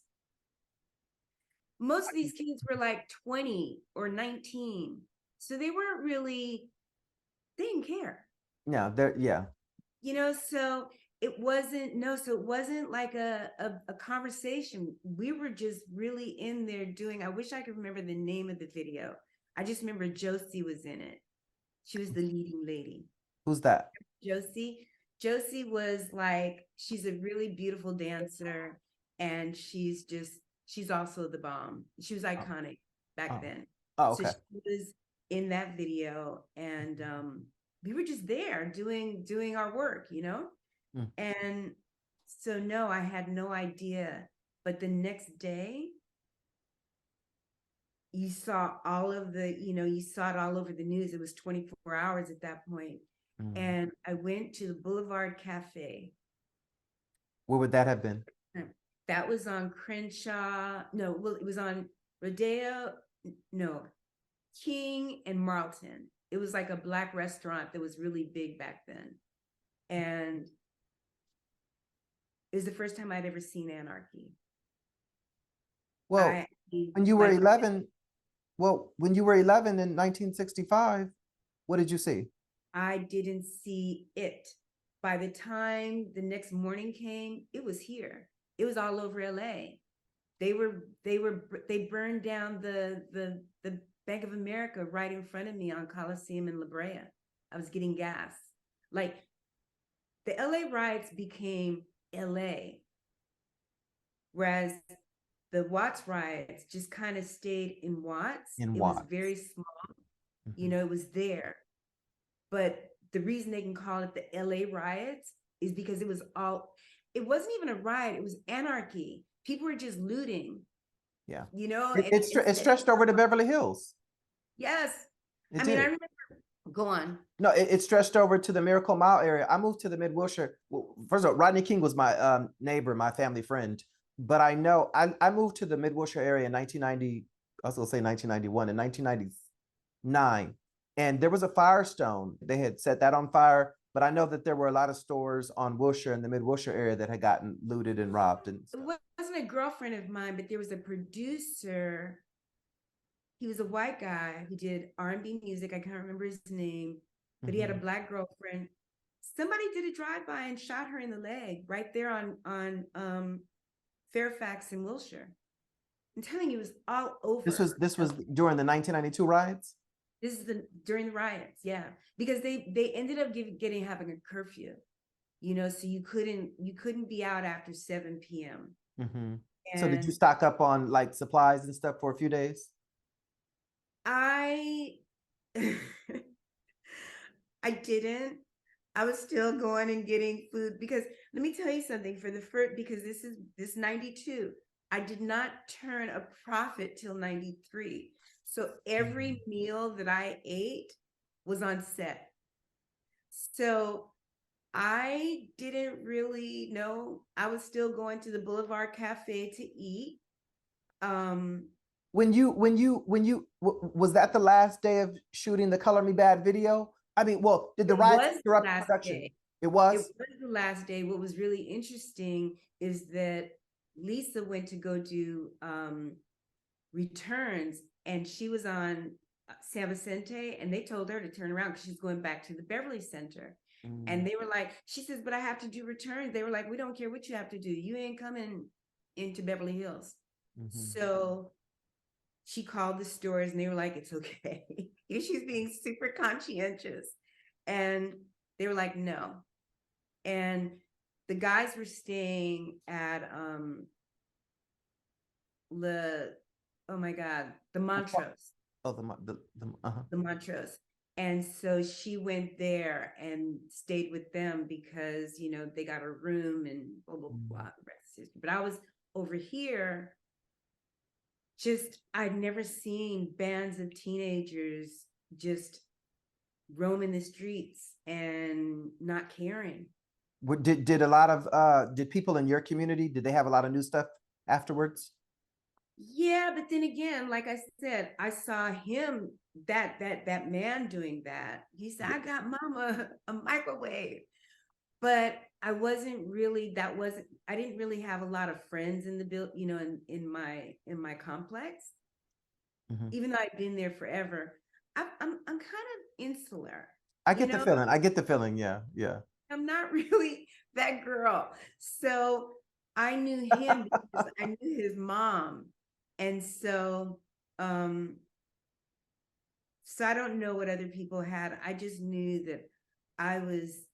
Most of these kids were like 20 or 19. So they didn't care. Yeah. So it wasn't like a conversation. We were just really in there doing, I wish I could remember the name of the video. I just remember Josie was in it. She was the leading lady. Who's that? Josie. Josie was like, she's a really beautiful dancer and she's also the bomb. She was iconic back then. Oh, okay. So she was in that video and we were just there doing our work, And so no, I had no idea. But the next day, you saw all of you saw it all over the news. It was 24 hours at that point. And I went to the Boulevard Cafe. Where would that have been? That was on Crenshaw. No, well, it was on Rodeo. No, King and Marlton. It was like a Black restaurant that was really big back then. And it was the first time I'd ever seen anarchy. Well, when you were 11 in 1965, what did you see? I didn't see it. By the time the next morning came, it was here. It was all over LA. They burned down the Bank of America right in front of me on Coliseum in La Brea. I was getting gas. Like the LA riots became LA, whereas the Watts riots just kind of stayed in Watts. It was very small. Mm-hmm. It was there. But the reason they can call it the LA riots is because it wasn't even a riot. It was anarchy. People were just looting. Yeah. It stretched over to Beverly Hills. Yes. I remember. Go on. No, it stretched over to the Miracle Mile area. I moved to the Mid-Wilshire. Well, first of all, Rodney King was my neighbor, my family friend. But I know I moved to the Mid-Wilshire area in 1990. I was going to say 1991 and 1999. And there was a Firestone. They had set that on fire. But I know that there were a lot of stores on Wilshire in the Mid-Wilshire area that had gotten looted and robbed. And stuff. It wasn't a girlfriend of mine, but there was a producer. He was a white guy who did R&B music. I can't remember his name, but he had a Black girlfriend. somebody did a drive-by and shot her in the leg right there on Fairfax and Wilshire. I'm telling you, it was all over. This was during the 1992 riots. This is during the riots, yeah, because they ended up having a curfew, you know, so you couldn't be out after 7 p.m. Mm-hmm. So did you stock up on like supplies and stuff for a few days? I I didn't. I was still going and getting food because let me tell you something, for the first, because this 92, I did not turn a profit till 93. So every meal that I ate was on set. So I didn't really know. I was still going to the Boulevard Cafe to eat. Was that the last day of shooting the Color Me Bad video? I mean, well, did the riots interrupt production? It was? It was the last day. What was really interesting is that Lisa went to go do returns, and she was on San Vicente, and they told her to turn around because she's going back to the Beverly Center. And they were like, she says, but I have to do returns. They were like, we don't care what you have to do. You ain't coming into Beverly Hills. So she called the stores and they were like, it's okay. She's being super conscientious. And they were like, no. And the guys were staying at the Montrose. Oh, the Montrose. And so she went there and stayed with them because, you know, they got a room and blah, blah, blah. But I was over here, I'd never seen bands of teenagers just roaming the streets and not caring. Did a lot of did people in your community, did they have a lot of new stuff afterwards? Yeah, but then again, like I said, I saw him, that man doing that. He said, I got mama a microwave. But I wasn't really, I didn't really have a lot of friends in the you know, in my complex. Even though I'd been there forever. I'm kind of insular. I get the feeling. I get the feeling. Yeah. Yeah. I'm not really that girl. So I knew him because I knew his mom. And so, so I don't know what other people had. I just knew that I was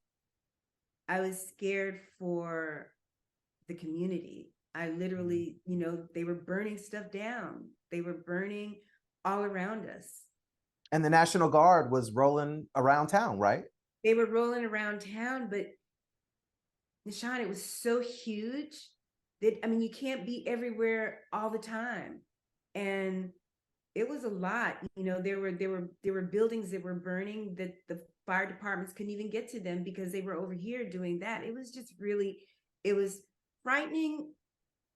scared for the community. I literally, you know, they were burning stuff down. They were burning all around us. And the National Guard was rolling around town, right? They were rolling around town, but Nahshon, it was so huge that, I mean, you can't be everywhere all the time. And it was a lot. You know, there were buildings that were burning that the fire departments couldn't even get to them because they were over here doing that. It was just really, it was frightening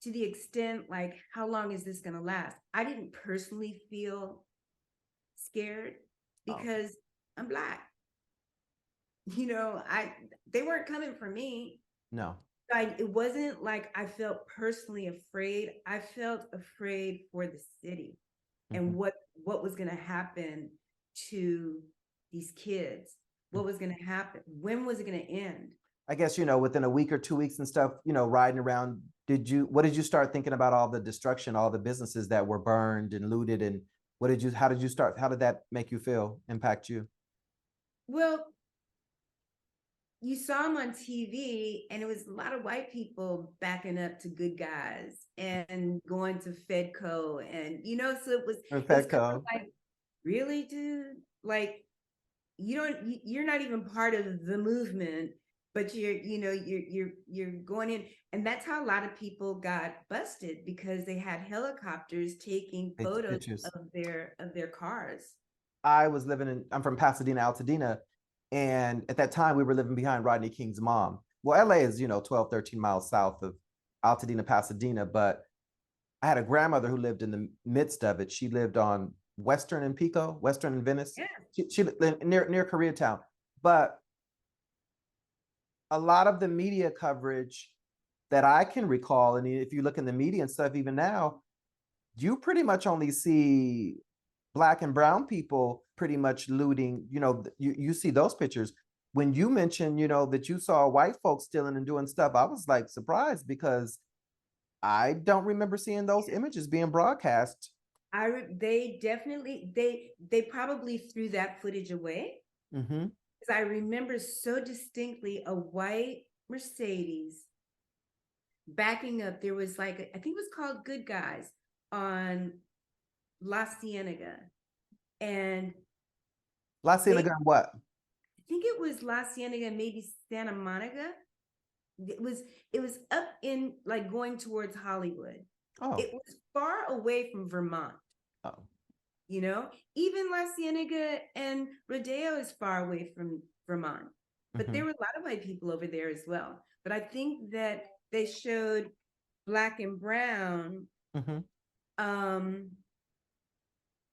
to the extent, like, how long is this going to last? I didn't personally feel scared because I'm Black. You know, they weren't coming for me. No. It wasn't like I felt personally afraid. I felt afraid for the city and what was going to happen to these kids. What was going to happen? When was it going to end? I guess, you know, within a week or 2 weeks and stuff, you know, riding around, what did you start thinking about all the destruction, all the businesses that were burned and looted? And how did that make you feel, impact you? Well, you saw them on TV and it was a lot of white people backing up to good guys and going to Fedco. And, you know, so it was kind of like, really, dude? Like, you're not even part of the movement, but you're going in. And that's how a lot of people got busted, because they had helicopters taking photos of their cars. I'm from Pasadena, Altadena. And at that time we were living behind Rodney King's mom. Well, LA is, 12, 13 miles south of Altadena, Pasadena, but I had a grandmother who lived in the midst of it. She lived on Western and Pico, Western and Venice. Yeah. She lived near Koreatown. But a lot of the media coverage that I can recall, and if you look in the media and stuff even now, you pretty much only see Black and brown people pretty much looting. You see those pictures. when you mentioned, you know, that you saw white folks stealing and doing stuff, I was like surprised because I don't remember seeing those images being broadcast. They definitely they probably threw that footage away. Mm-hmm. Because I remember so distinctly a white Mercedes backing up. There was like, I think it was called Good Guys on La Cienega. And La Cienega, what? I think it was La Cienega, maybe Santa Monica. It was up in like going towards Hollywood. Oh. It was far away from Vermont. Oh. You know, even La Cienega and Rodeo is far away from Vermont. But there were a lot of white people over there as well. But I think that they showed black and brown.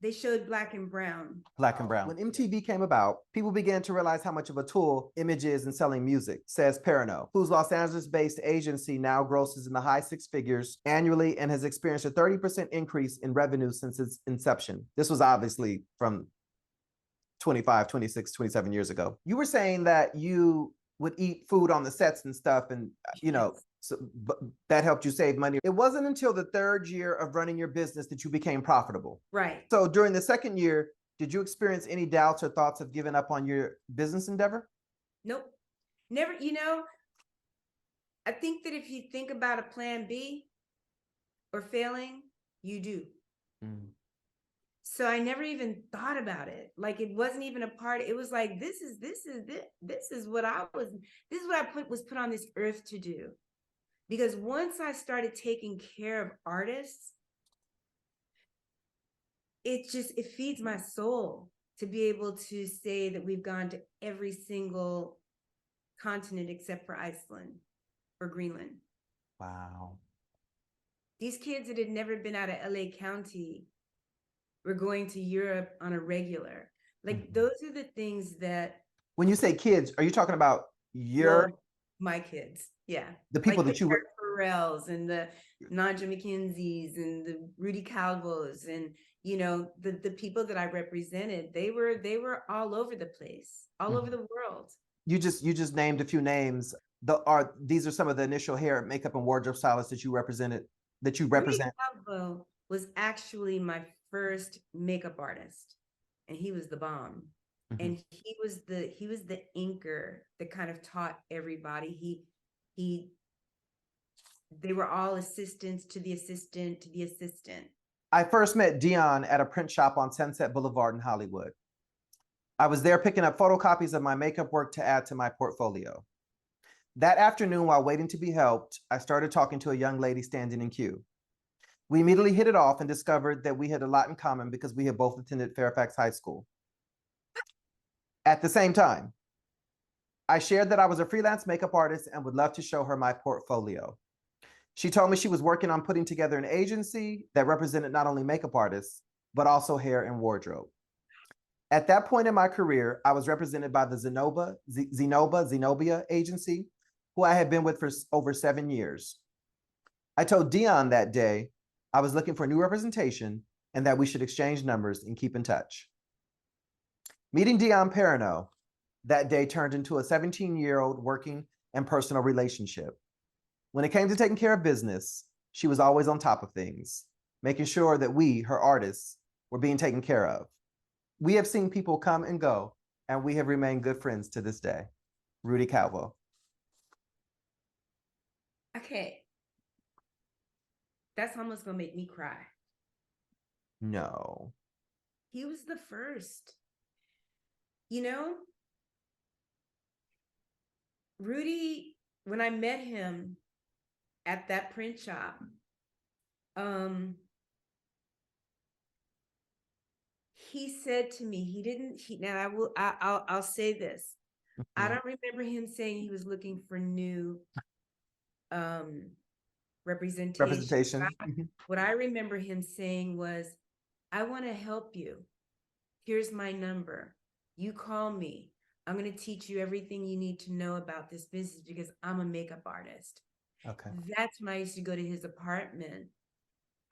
They showed black and brown. Black and brown. When MTV came about, people began to realize how much of a tool image is in selling music, says Peronneau, whose Los Angeles-based agency now grosses in the high six figures annually and has experienced a 30% increase in revenue since its inception. This was obviously from 25, 26, 27 years ago. You were saying that you would eat food on the sets and stuff, and you know, so that helped you save money. It wasn't until the third year of running your business that you became profitable. Right. So during the second year, did you experience any doubts or thoughts of giving up on your business endeavor? Nope. Never. You know, I think that if you think about a plan B or failing, you do. So I never even thought about it. Like it wasn't even a part. It was like, this is what was put on this earth to do. Because once I started taking care of artists, it feeds my soul to be able to say that we've gone to every single continent except for Iceland or Greenland. Wow. These kids that had never been out of LA County were going to Europe on a regular. Like those are the things that. When you say kids, are you talking about my kids? Yeah. The people like that you were. Pharrells and the Naja McKenzie's and the Rudy Calvos and, you know, the people that I represented, they were all over the place, all over the world. You just named a few names. These are some of the initial hair, makeup, and wardrobe stylists that you represented, that you represent. Rudy Calvo was actually my first makeup artist, and he was the bomb. And he was the inker that kind of taught everybody. They were all assistants to the assistant to the assistant. I first met Dion at a print shop on Sunset Boulevard in Hollywood. I was there picking up photocopies of my makeup work to add to my portfolio. That afternoon, while waiting to be helped, I started talking to a young lady standing in queue. We immediately hit it off and discovered that we had a lot in common because we had both attended Fairfax High School. At the same time, I shared that I was a freelance makeup artist and would love to show her my portfolio. She told me she was working on putting together an agency that represented not only makeup artists, but also hair and wardrobe. At that point in my career, I was represented by the Zenobia Agency, who I had been with for over 7 years. I told Dion that day I was looking for new representation and that we should exchange numbers and keep in touch. Meeting Dion Peronneau that day turned into a 17-year-old working and personal relationship. When it came to taking care of business, she was always on top of things, making sure that we, her artists, were being taken care of. We have seen people come and go, and we have remained good friends to this day. Rudy Calvo. Okay. That's almost gonna make me cry. No. He was the first. You know, Rudy, when I met him at that print shop, he said to me, I'll say this. I don't remember him saying he was looking for new representation. What I remember him saying was, I want to help you. Here's my number. You call me. I'm going to teach you everything you need to know about this business because I'm a makeup artist. Okay. That's when I used to go to his apartment.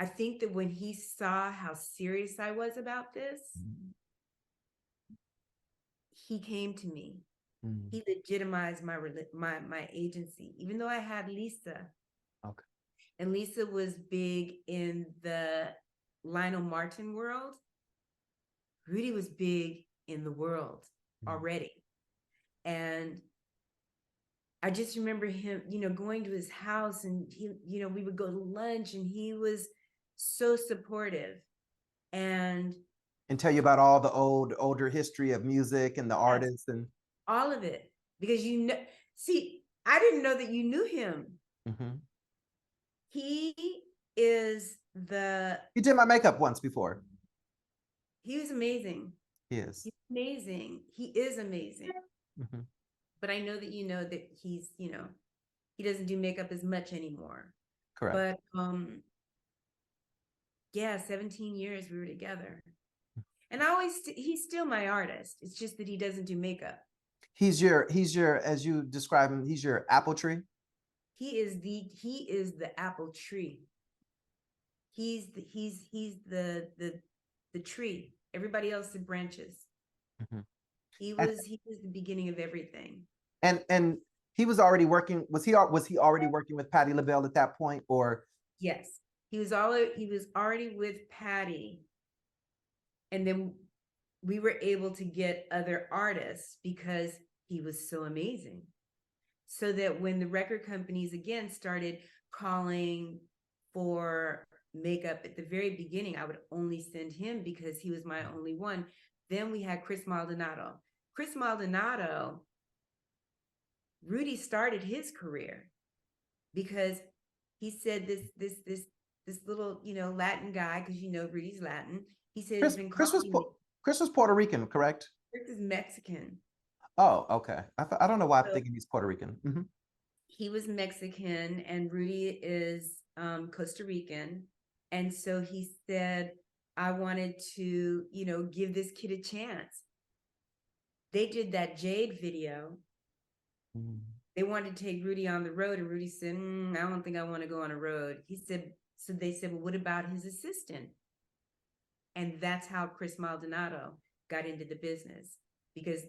I think that when he saw how serious I was about this, he came to me He legitimized my agency, even though I had Lisa. Okay. And Lisa was big in the Lionel Martin world. Rudy was big in the world already. And I just remember him, going to his house, and he, we would go to lunch, and he was so supportive and tell you about all the older history of music and the artists and all of it. Because see, I didn't know that you knew him. He is He did my makeup once before. He was amazing. He is. He's amazing. He is amazing. But I know that that he's, he doesn't do makeup as much anymore. Correct. But yeah, 17 years we were together. And he's still my artist. It's just that he doesn't do makeup. He's your, as you describe him, he's your apple tree. He is the apple tree. He's the tree. Everybody else the branches. He was the beginning of everything. And he was already working. Was he already working with Patti LaBelle at that point, or? Yes, he was already with Patti, and then we were able to get other artists because he was so amazing. So that when the record companies again started calling for makeup at the very beginning, I would only send him because he was my only one. Then we had Chris Maldonado. Chris Maldonado, Rudy started his career because he said this little, Latin guy, because Rudy's Latin. He said Chris was Puerto Rican, correct? Chris is Mexican. Oh, okay. I don't know why I'm thinking he's Puerto Rican. He was Mexican and Rudy is Costa Rican. And so he said, I wanted to, give this kid a chance. They did that Jade video. They wanted to take Rudy on the road, and Rudy said, I don't think I want to go on a road. So they said, well, what about his assistant? And that's how Chris Maldonado got into the business, because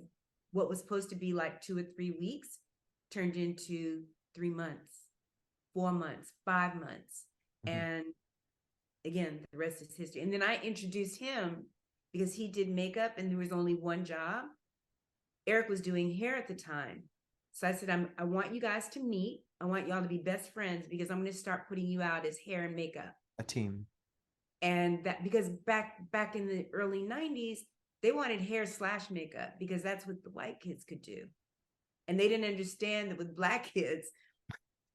what was supposed to be like 2 or 3 weeks turned into 3 months, 4 months, 5 months. And again, the rest is history. And then I introduced him because he did makeup and there was only one job. Eric was doing hair at the time. So I said, I want you guys to meet. I want y'all to be best friends because I'm going to start putting you out as hair and makeup. A team. And that, because back in the early 90s, they wanted hair/makeup because that's what the white kids could do. And they didn't understand that with Black kids,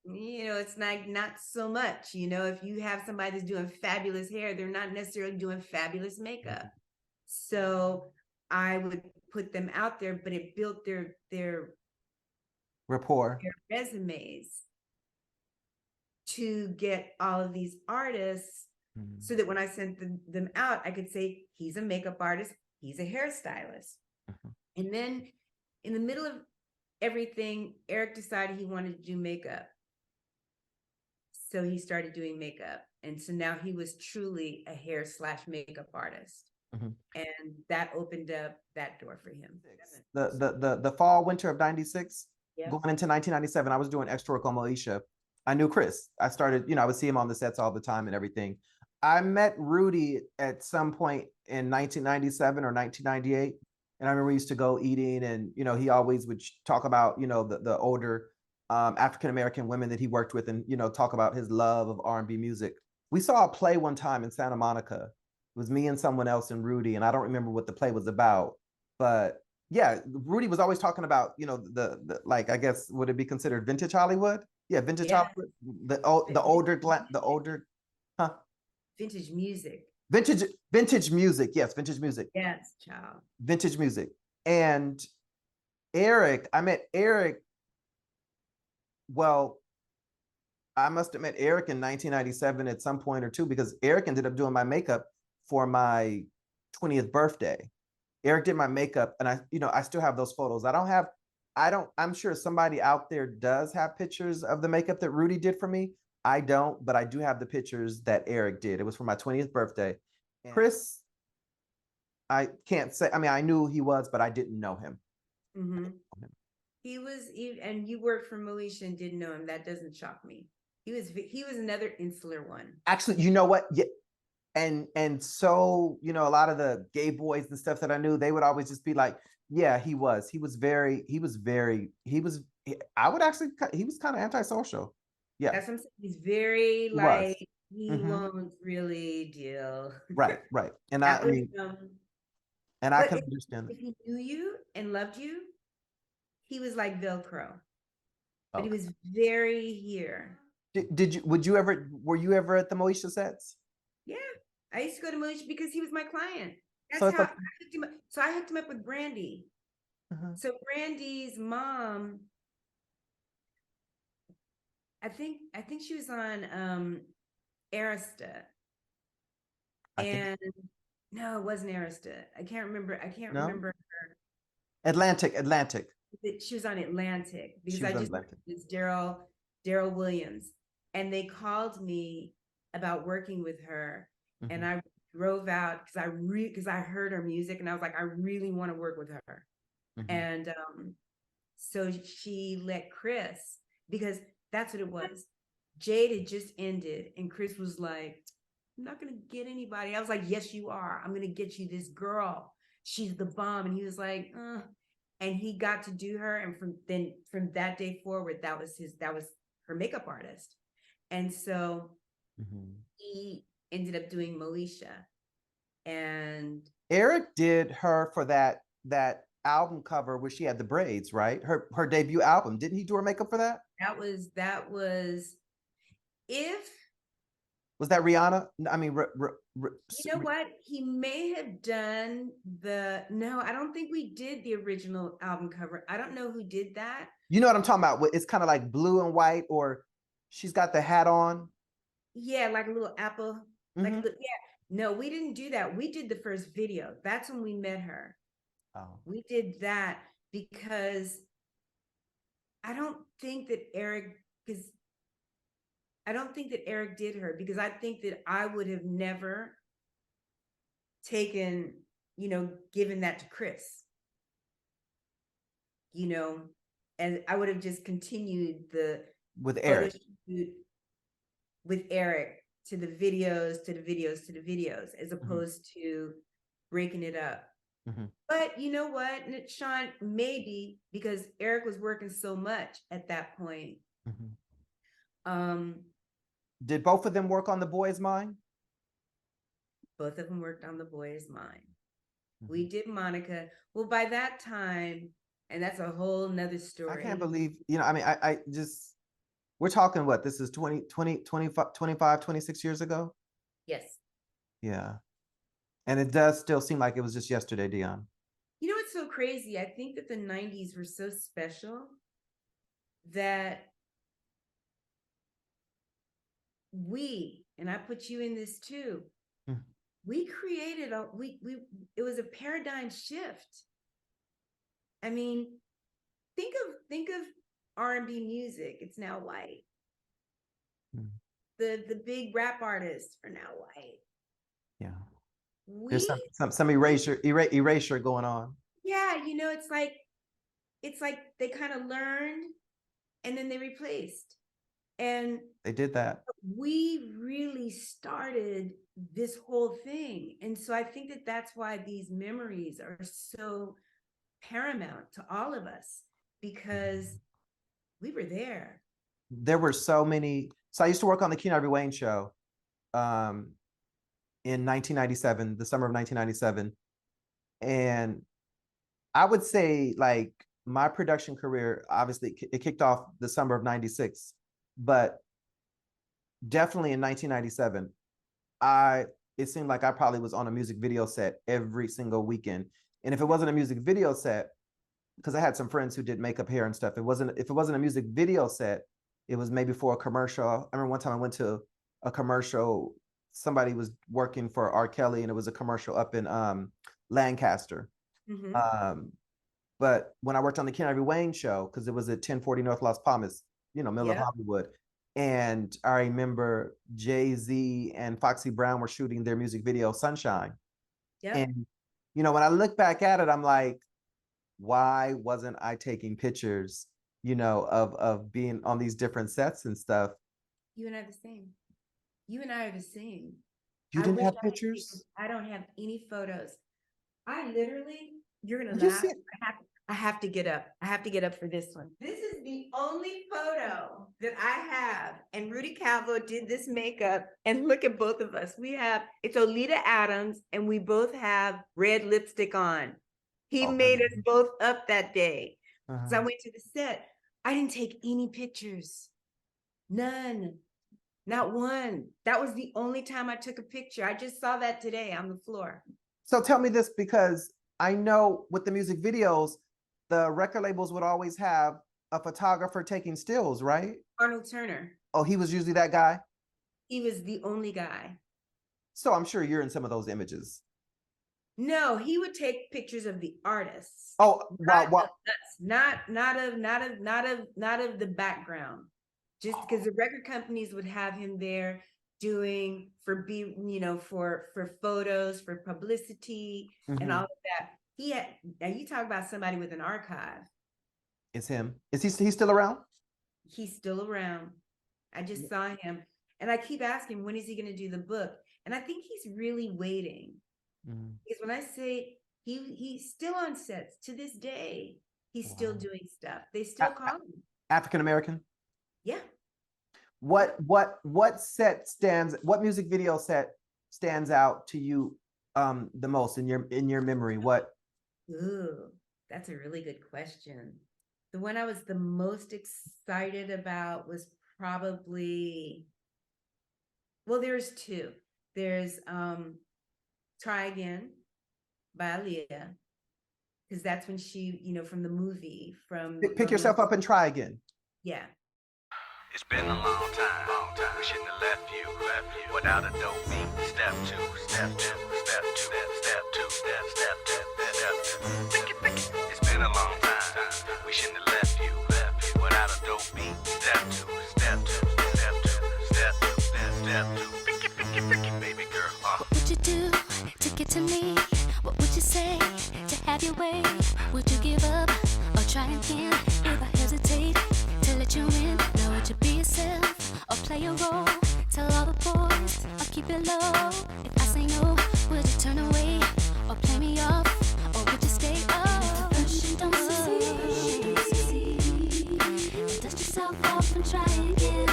it's not so much. If you have somebody that's doing fabulous hair, they're not necessarily doing fabulous makeup. So I would put them out there, but it built their rapport, their resumes to get all of these artists so that when I sent them out, I could say, he's a makeup artist, he's a hairstylist. And then in the middle of everything, Eric decided he wanted to do makeup. So he started doing makeup. And so now he was truly a hair/makeup artist. And that opened up that door for him. The fall, winter of 96, going into 1997, I was doing extra work on Moesha. I knew Chris. I started, I would see him on the sets all the time and everything. I met Rudy at some point in 1997 or 1998. And I remember we used to go eating, and, he always would talk about, the older African-American women that he worked with, and, talk about his love of R&B music. We saw a play one time in Santa Monica. It was me and someone else and Rudy, and I don't remember what the play was about, but yeah, Rudy was always talking about, the like, I guess, would it be considered vintage Hollywood? Yeah, vintage Hollywood. The older, huh? Vintage music. Vintage music. Yes, vintage music. Yes, child. Vintage music. And Eric, I met Eric. Well, I must have met Eric in 1997 at some point or two, because Eric ended up doing my makeup for my 20th birthday. Eric did my makeup, and I still have those photos. I'm sure somebody out there does have pictures of the makeup that Rudy did for me. I don't, but I do have the pictures that Eric did. It was for my 20th birthday. Chris, I can't say, I knew who he was, but I didn't know him. And you worked for Moesha and didn't know him. That doesn't shock me. He was another insular one. Actually, you know what? Yeah. And so, you know, a lot of the gay boys and stuff that I knew, they would always just be like, yeah, he was I would actually, he was kind of antisocial. Yeah. That's what I'm saying. He's very He was. like, he Mhm. won't really deal. Right, right. And That I was, mean, and I but can understand that. if he knew you and loved you, he was like Velcro, but he Okay. was very here. Were you ever at the Moesha sets? Yeah, I used to go to Moesha because he was my client. So That's if how a, I hooked him up. So I hooked him up with Brandy. uh-huh. So Brandy's mom, I think she was on Arista. I think, And no, it wasn't Arista. I can't remember. no, Her. Atlantic. She was on Atlantic She because was I on just Atlantic. this Daryl Williams, and they called me about working with her, and I drove out because I heard her music, and I was like, I really want to work with her, and so she let Chris, because that's what it was. Jade had just ended, and Chris was like, I'm not gonna get anybody. I was like, yes, you are. I'm gonna get you this girl. She's the bomb. And he was like, and he got to do her. And from that day forward, that was her makeup artist. And so he ended up doing Moesha. And Eric did her for that album cover where she had the braids, right? Her debut album. Didn't he do her makeup for that? that was if Was that Rihanna? I mean, you know what? He may have done no, I don't think we did the original album cover. I don't know who did that. you know what I'm talking about? It's kind of like blue and white, or she's got the hat on. Yeah, like a little apple. Yeah. No, we didn't do that. We did the first video. That's when we met her. Oh. We did that because I don't think that Eric did her, because I think that I would have never taken, given that to Chris, and I would have just continued with Eric. With Eric to the videos, as opposed to breaking it up. But you know what, Sean, maybe because Eric was working so much at that point. Did both of them work on The Boy's Mind? Both of them worked on The Boy's Mind. We did Monica. Well, by that time, and that's a whole nother story. I can't believe, I mean, I just, we're talking what, this is 25, 26 years ago? Yes. Yeah. And it does still seem like it was just yesterday, Dion. You know what's so crazy? I think that the 90s were so special that and I put you in this too, we created it was a paradigm shift. I mean, think of R&B music. It's now white. The big rap artists are now white. Yeah. There's some erasure going on. Yeah, it's like they kind of learned and then they replaced. And they did that. We really started this whole thing. And so I think that that's why these memories are so paramount to all of us, because we were there. There were so many. So I used to work on the Keenan Ivory Wayne show in 1997, the summer of 1997. And I would say, like, my production career, obviously it kicked off the summer of 96, but definitely in 1997, it seemed like I probably was on a music video set every single weekend. And if it wasn't a music video set, because I had some friends who did makeup, hair, and stuff, if it wasn't a music video set, it was maybe for a commercial. I remember one time I went to a commercial. Somebody was working for R. Kelly, and it was a commercial up in Lancaster. But when I worked on the Keenan Ivory Wayne show, because it was at 1040 North Las Palmas, middle of Hollywood. And I remember Jay-Z and Foxy Brown were shooting their music video, Sunshine. And, when I look back at it, I'm like, why wasn't I taking pictures, of being on these different sets and stuff? You and I are the same. You and I are the same. You I didn't wish have I had taken- pictures? I don't have any photos. I literally, you're gonna You laugh. see, I have to get up. I have to get up for this one. This is the only photo that I have. And Rudy Calvo did this makeup. And look at both of us. It's Olita Adams, and we both have red lipstick on. He made us both up that day. So I went to the set. I didn't take any pictures. None. Not one. That was the only time I took a picture. I just saw that today on the floor. So tell me this, because I know with the music videos, the record labels would always have a photographer taking stills, right? Arnold Turner. Oh, he was usually that guy? He was the only guy. So I'm sure you're in some of those images. No, he would take pictures of the artists. Oh, wow, wow. Not of the background. Just because the record companies would have him there doing for photos, for publicity, and all of that. Now you talk about somebody with an archive. It's him. Is he still around? He's still around. I just saw him, and I keep asking, when is he going to do the book? And I think he's really waiting. Because when I say he's still on sets to this day, he's still doing stuff. They still call him. African American? Yeah. What music video set stands out to you the most in your memory? What? Ooh, that's a really good question. The one I was the most excited about was probably, well, there's two. There's Try Again by Aaliyah, because that's when she, from the movie, from Pick Yourself Up and Try Again. Yeah. It's been a long time. We shouldn't have left you without a dope beat. Step two, step two, step two, step two, step two. It's been a long time. We shouldn't have left you without a dope beat. Step two, step two, step two, step two, step two. Baby girl, What would you do to get to me? What would you say to have your way? Would you give up or try again? If I hesitate to let you in, now would you be yourself or play a role? Tell all the boys I'll keep it low. If I say no, would you turn away or play me off, or would you stay up? If you don't succeed, dust yourself off and try again.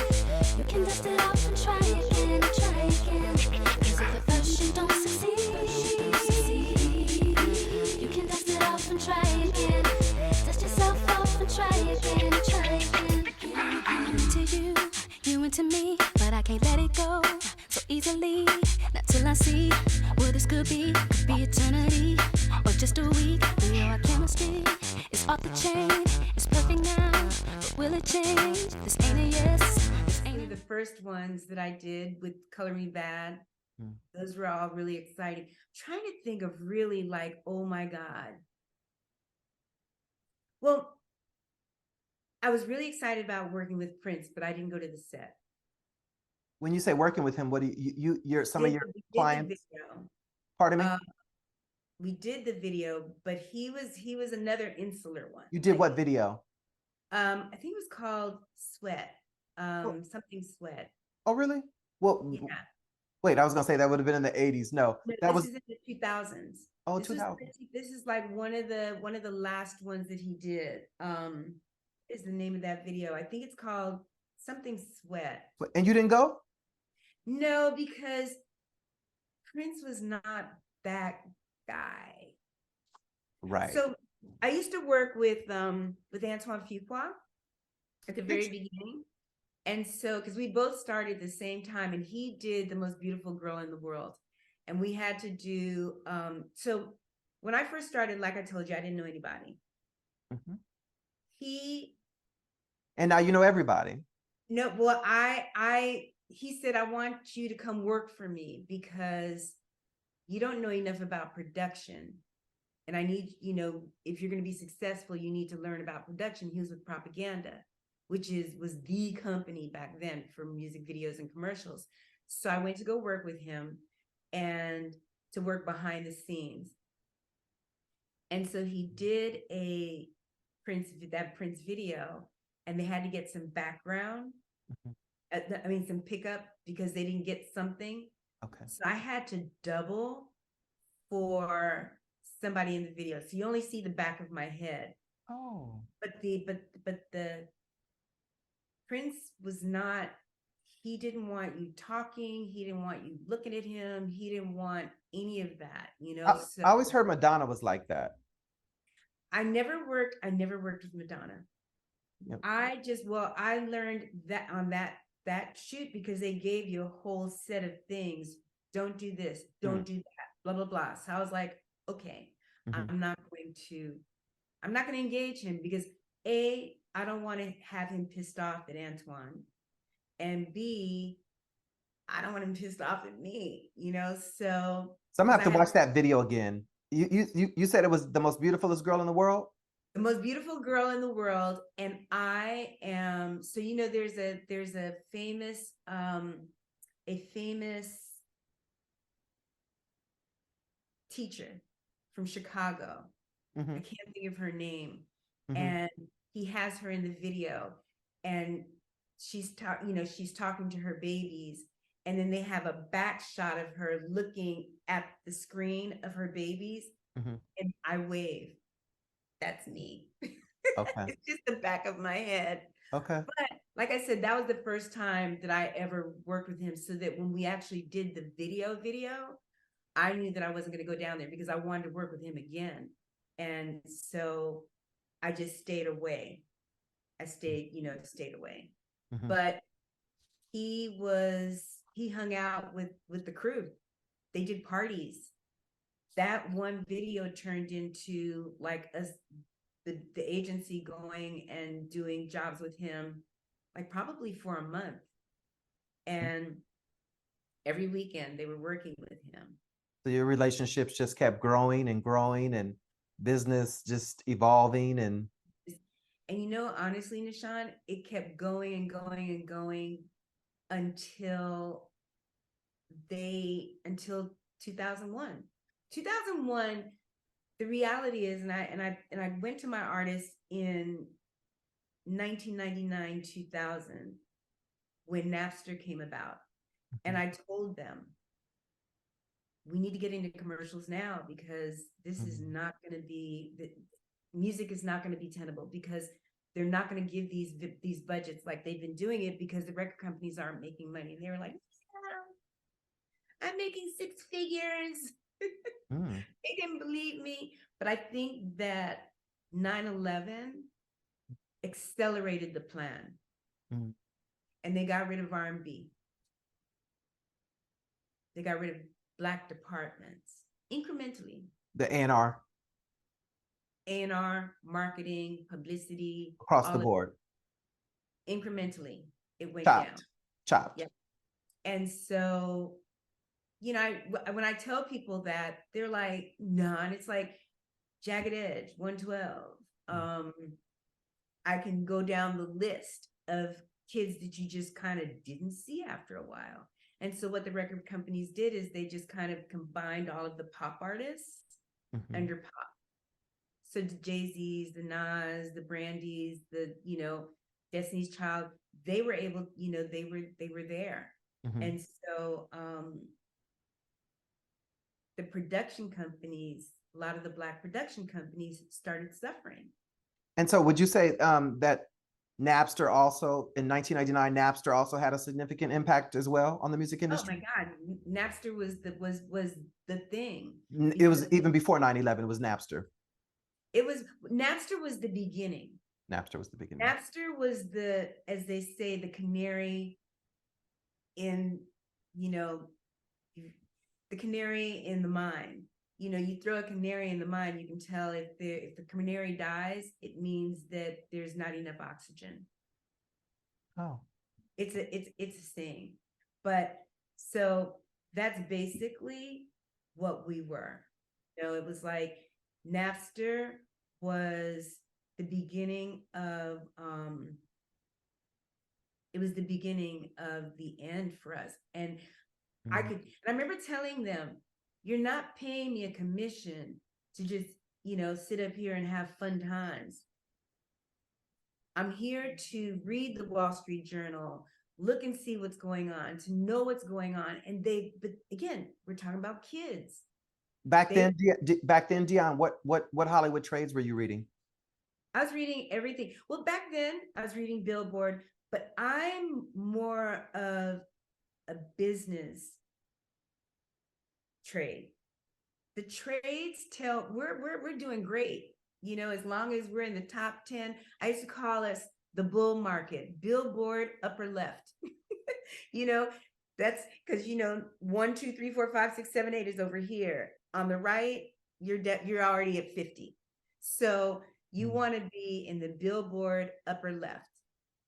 You can dust it off and try again, try again. 'Cause if at first you don't succeed, you can dust it off and try again. Dust yourself off and try again, try again. I'm into you, you into me, but I can't let it go so easily. Not till I see what this could be eternity or just a week. We know our chemistry is off the chain. It's perfect now, but will it change? This ain't a yes. This ain't The first ones that I did with Color Me Bad, those were all really exciting. Trying to think of really like, oh my God. Well, I was really excited about working with Prince, but I didn't go to the set. When you say working with him, what do you're some of your clients? Pardon me? We did the video, but he was another insular one. You did what video? I think it was called Sweat. Something Sweat. Oh, really? Well, Yeah. wait, I was gonna say that would have been in the 80s. No, that This was is in the 2000s. oh, This 2000. This is like one of the last ones that he did. Is the name of that video? I think it's called something Sweat. And you didn't go? No, because Prince was not that guy. Right. So I used to work with Antoine Fuqua at the very beginning. And so, because we both started at the same time, and he did The Most Beautiful Girl in the World. And we had to do, so when I first started, like I told you, I didn't know anybody. And now you know everybody. No, well, he said, I want you to come work for me because you don't know enough about production. And I need, if you're going to be successful, you need to learn about production. He was with Propaganda, which was the company back then for music videos and commercials. So I went to go work with him and to work behind the scenes. And so he did that Prince video, and they had to get some background, some pickup, because they didn't get something. Okay. So I had to double for somebody in the video. So you only see the back of my head. Oh. But the Prince was not, he didn't want you talking, he didn't want you looking at him, he didn't want any of that, you know. So I always heard Madonna was like that. I never worked with Madonna. Yep. I learned that on that shoot, because they gave you a whole set of things. Don't do this, don't do that, blah, blah, blah. So I was like, okay, I'm not going to engage him, because A, I don't want to have him pissed off at Antoine. And B, I don't want him pissed off at me, you know? So I'm gonna have to watch that video again. You said it was the most beautifulest girl in the world? The most beautiful girl in the world. And I am, so, you know, there's a famous teacher from Chicago. I can't think of her name. And he has her in the video, and she's talking to her babies, and then they have a back shot of her looking at the screen of her babies, and I wave. That's me. Okay. It's just the back of my head. Okay. But like I said, that was the first time that I ever worked with him, so that when we actually did the video, I knew that I wasn't going to go down there, because I wanted to work with him again. And so I just stayed away. I stayed away. But he hung out with the crew. They did parties. That one video turned into like the agency going and doing jobs with him, like probably for a month. And every weekend they were working with him. So your relationships just kept growing and growing, and business just evolving, and you know, honestly, Nahshon, it kept going and going and going until 2001. 2001, the reality is, and I went to my artists in 1999, 2000, when Napster came about. And I told them, we need to get into commercials now, because this is not going to be, music is not going to be tenable, because they're not going to give these budgets like they've been doing it, because the record companies aren't making money. And they were like, yeah, I'm making six figures. They didn't believe me. But I think that 9/11 accelerated the plan. And they got rid of R&B. They got rid of Black departments incrementally. the A&R marketing, publicity, across the board. Incrementally, it went Chopped. down. Chopped. Yeah. And so, you know, when I tell people that, they're like, no, and it's like Jagged Edge, 112. I can go down the list of kids that you just kind of didn't see after a while. And so what the record companies did is they just kind of combined all of the pop artists under pop. So the Jay-Z's, the Nas, the Brandy's, the, you know, Destiny's Child, they were able, you know, they were there. And so the production companies, a lot of the Black production companies started suffering. And so would you say that Napster also, in 1999, Napster also had a significant impact as well on the music industry? Oh my God, Napster was the thing. It was even before 9/11. It was Napster. Napster was the beginning. Napster was the beginning. Napster was the, as they say, the canary in, you know, the canary in the mine. You know, you throw a canary in the mine, you can tell if the canary dies, it means that there's not enough oxygen. Oh, it's a saying. But so that's basically what we were. You know, it was like Napster was the beginning of the end for us. And I remember telling them, you're not paying me a commission to just, sit up here and have fun times. I'm here to read the Wall Street Journal, look and see what's going on, to know what's going on. And but again, we're talking about kids. Back then, Dion, what Hollywood trades were you reading? I was reading everything. Well, back then I was reading Billboard, but I'm more of a business trade. The trades tell we're doing great. As long as we're in the top 10. I used to call us the bull market, Billboard upper left. That's because 1, 2, 3, 4, 5, 6, 7, 8 is over here. On the right, you're already at 50. So you want to be in the Billboard upper left.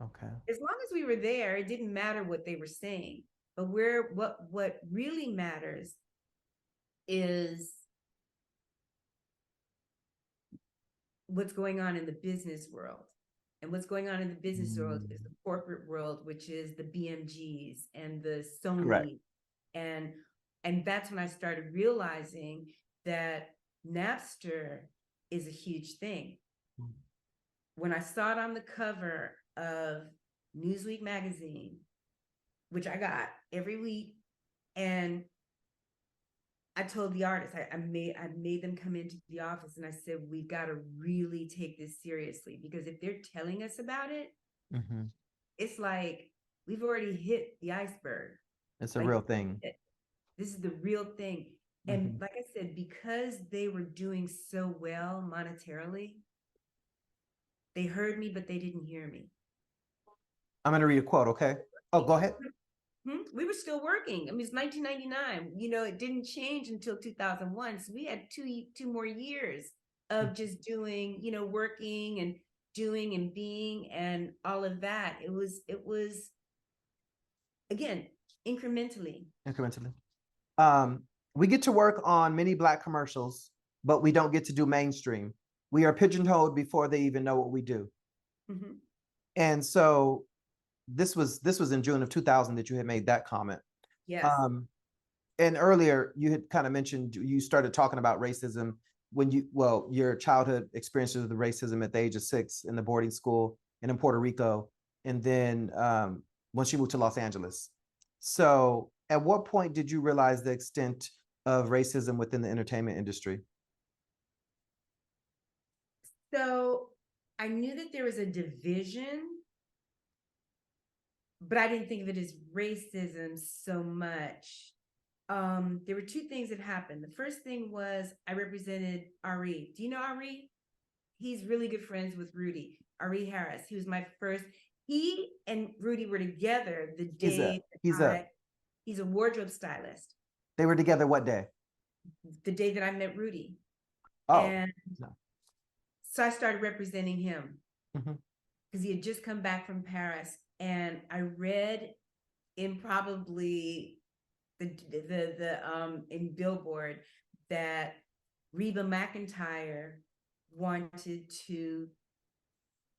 Okay. As long as we were there, it didn't matter what they were saying. But what really matters is what's going on in the business world. And what's going on in the business world is the corporate world, which is the BMGs and the Sony. Correct. And that's when I started realizing that Napster is a huge thing. When I saw it on the cover of Newsweek magazine, which I got every week, and I told the artist, I made them come into the office, and I said, we've got to really take this seriously, because if they're telling us about it, it's like we've already hit the iceberg. It's a real thing. This is the real thing. And like I said, because they were doing so well monetarily, they heard me, but they didn't hear me. I'm going to read a quote, okay? Oh, go ahead. We were still working. I mean, it's 1999. It didn't change until 2001. So we had two more years of just doing, working and doing and being and all of that. It was again, incrementally. We get to work on many Black commercials, but we don't get to do mainstream. We are pigeonholed before they even know what we do. And so this was in June of 2000 that you had made that comment. Yes. And earlier you had kind of mentioned you started talking about racism when your childhood experiences with racism at the age of 6 in the boarding school and in Puerto Rico, and then once you moved to Los Angeles. So at what point did you realize the extent of racism within the entertainment industry? So I knew that there was a division, but I didn't think of it as racism so much. There were two things that happened. The first thing was I represented Ari. Do you know Ari? He's really good friends with Rudy. Ari Harris. He was my first. He and Rudy were together the day he's a wardrobe stylist. They were together what day? The day that I met Rudy. Oh, and so I started representing him because he had just come back from Paris, and I read in probably in Billboard that Reba McEntire wanted to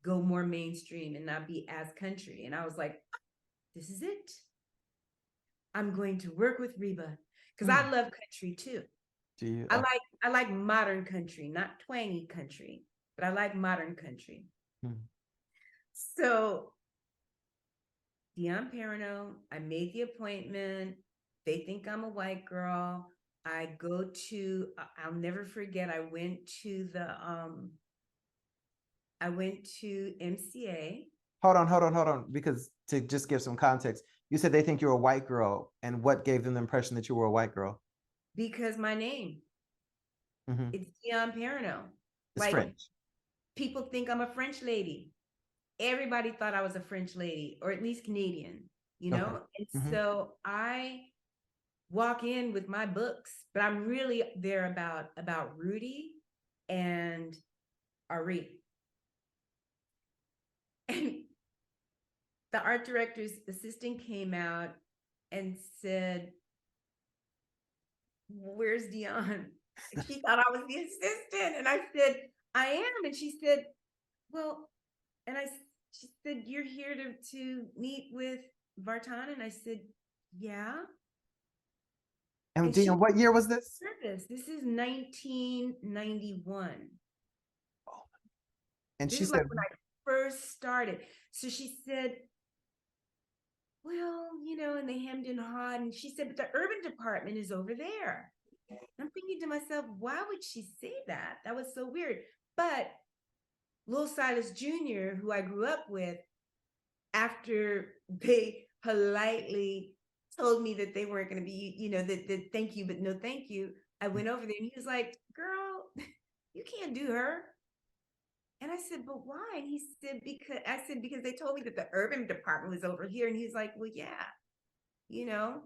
go more mainstream and not be as country, and I was like, this is it. I'm going to work with Reba because I love country too. Do you? I like modern country, not twangy country, but I like modern country. So Dion Peronneau, I made the appointment. They think I'm a white girl. I'll never forget, I went to MCA. Hold on, because to just give some context, you said they think you're a white girl, and what gave them the impression that you were a white girl? Because my name, it's Dion Peronneau. It's French. People think I'm a French lady. Everybody thought I was a French lady, or at least Canadian, And so I walk in with my books, but I'm really there about Rudy and Ari. And the art director's assistant came out and said, where's Dion? And she thought I was the assistant. And I said, I am. And she said, well, she said, you're here to meet with Vartan? And I said, yeah. And she Dion, what year was this? service. This is 1991. Oh, and This she is like said, when I first started. So she said, well, and they hemmed and hawed. And she said, but the urban department is over there. I'm thinking to myself, why would she say that? That was so weird. But Lil Silas Jr., who I grew up with, after they politely told me that they weren't going to be, that thank you, but no thank you, I went over there and he was like, girl, you can't do her. And I said, but why? And he said, because they told me that the urban department was over here. And he's like, well, yeah, So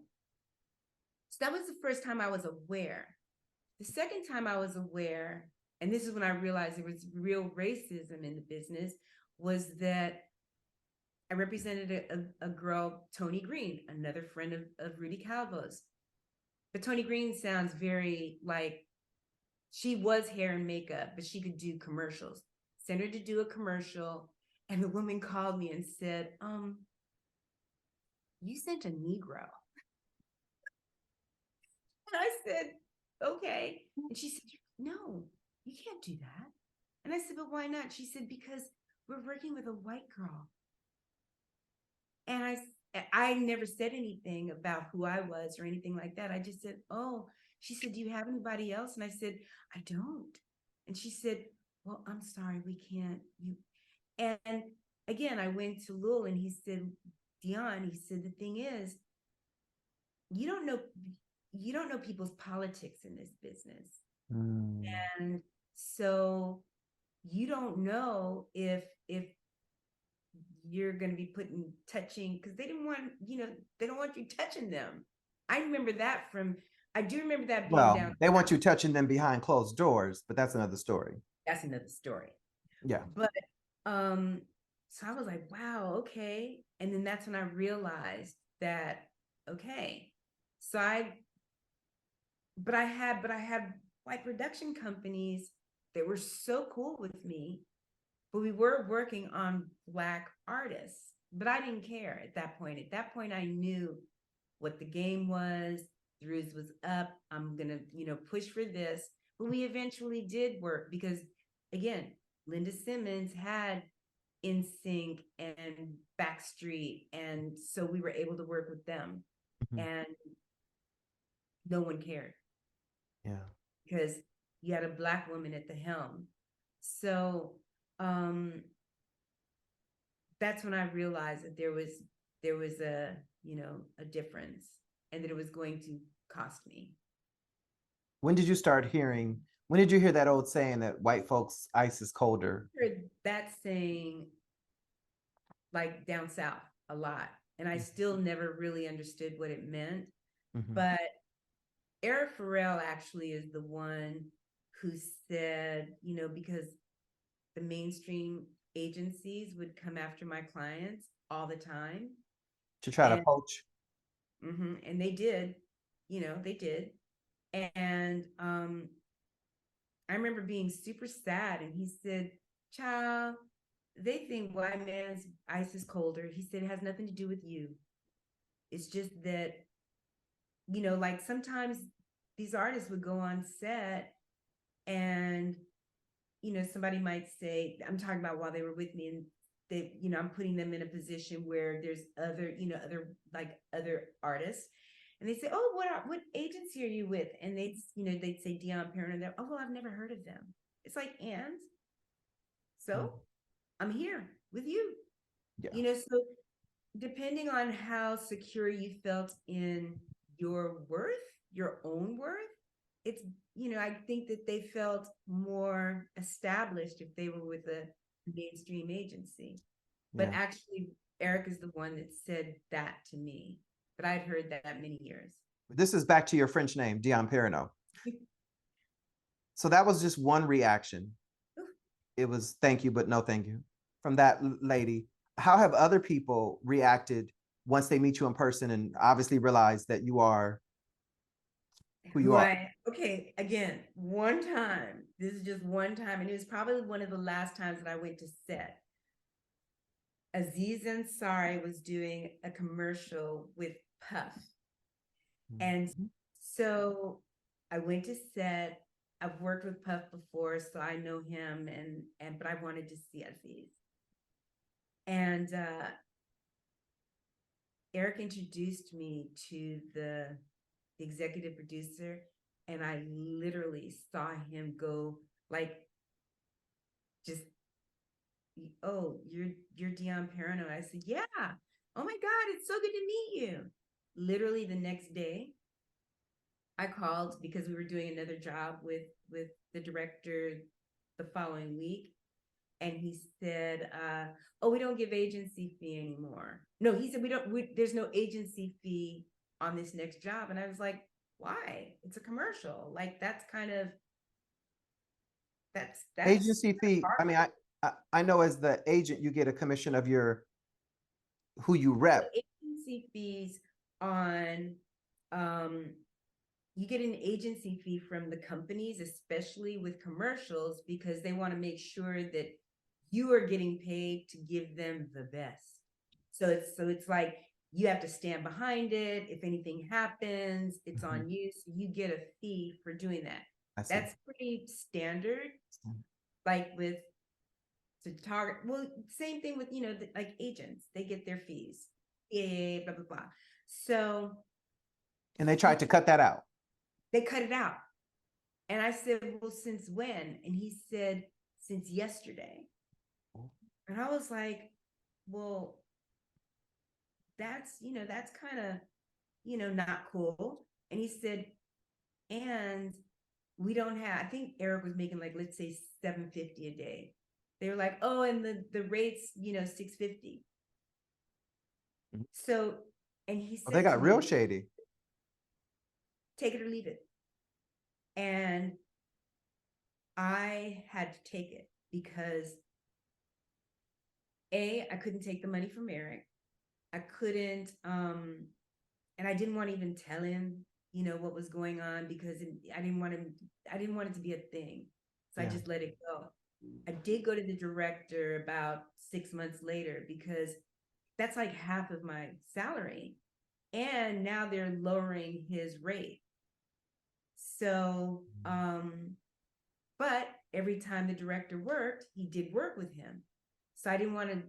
that was the first time I was aware. The second time I was aware, and this is when I realized there was real racism in the business, was that I represented a girl, Tony Green, another friend of Rudy Calvo's. But Tony Green sounds very like, she was hair and makeup, but she could do commercials. Sent her to do a commercial, and the woman called me and said, you sent a Negro. And I said, okay. And she said, no, you can't do that. And I said, but why not? She said, because we're working with a white girl. And I never said anything about who I was or anything like that. I just said, oh, she said, do you have anybody else? And I said, I don't. And she said, well, I'm sorry, we can't. And again, I went to Lil and he said, Dion, he said, the thing is, you don't know people's politics in this business. And so you don't know if you're going to be touching, because they didn't want, they don't want you touching them. I do remember that being down. They want you touching them behind closed doors, but that's another story. That's another story. Yeah. But so I was like, wow, okay. And then that's when I realized that, okay, so I had white production companies that were so cool with me, but we were working on Black artists, but I didn't care at that point. At that point, I knew what the game was. The ruse was up. I'm going to, push for this. But we eventually did work because, again, Linda Simmons had NSYNC and Backstreet. And so we were able to work with them. And no one cared. Yeah. Because you had a Black woman at the helm. So that's when I realized that there was a difference, and that it was going to cost me. When did you hear that old saying that white folks' ice is colder? I heard that saying like down south a lot, and I still never really understood what it meant. But Eric Farrell actually is the one who said, because the mainstream agencies would come after my clients all the time to try to poach. And they did, they did. And I remember being super sad, and he said, child, they think white man's ice is colder. He said, it has nothing to do with you. It's just that, like sometimes these artists would go on set and, somebody might say, I'm talking about while they were with me, and they, I'm putting them in a position where there's other artists, and they say, oh, what agency are you with? And they'd say Dion Peronneau. Oh, well, I've never heard of them. It's like, and so I'm here with you. Yeah. So depending on how secure you felt in your worth, your own worth, it's, I think that they felt more established if they were with a mainstream agency. But actually, Eric is the one that said that to me. But I'd heard that many years. This is back to your French name, Dion Peronneau. So that was just one reaction. It was thank you, but no thank you from that lady. How have other people reacted once they meet you in person and obviously realize that you are who you are? Okay, again, one time, this is just one time, and it was probably one of the last times that I went to set. Aziz Ansari was doing a commercial with Puff. And So I went to set. I've worked with Puff before, so I know him, but I wanted to see Aziz. And Eric introduced me to the executive producer, and I literally saw him go like, just, oh, you're Dion Peronneau. I said, yeah. Oh my God, it's so good to meet you. Literally the next day, I called because we were doing another job with the director the following week. And he said, oh, we don't give agency fee anymore. No, he said, there's no agency fee on this next job. And I was like, why? It's a commercial. Like, that's Agency fee. I mean, I know as the agent, you get a commission of who you rep. Agency fees on, you get an agency fee from the companies, especially with commercials, because they want to make sure that you are getting paid to give them the best. So it's like you have to stand behind it. If anything happens, it's on you. So you get a fee for doing that. That's pretty standard. Like with photography, well, same thing with, like agents, they get their fees. Yeah, blah, blah, blah. So. And they tried to cut that out. They cut it out. And I said, well, since when? And he said, since yesterday. And I was like, well, that's kind of, not cool. And he said, and we don't have, I think Eric was making like, let's say $750 a day. They were like, oh, and the rate's, $650. So, and he said, they got real shady. Take it or leave it. And I had to take it because I couldn't take the money from Eric. I couldn't, and I didn't want to even tell him, what was going on, because I didn't want it to be a thing. So I just let it go. I did go to the director about 6 months later, because that's like half of my salary. And now they're lowering his rate. So, but every time the director worked, he did work with him. So I didn't want to,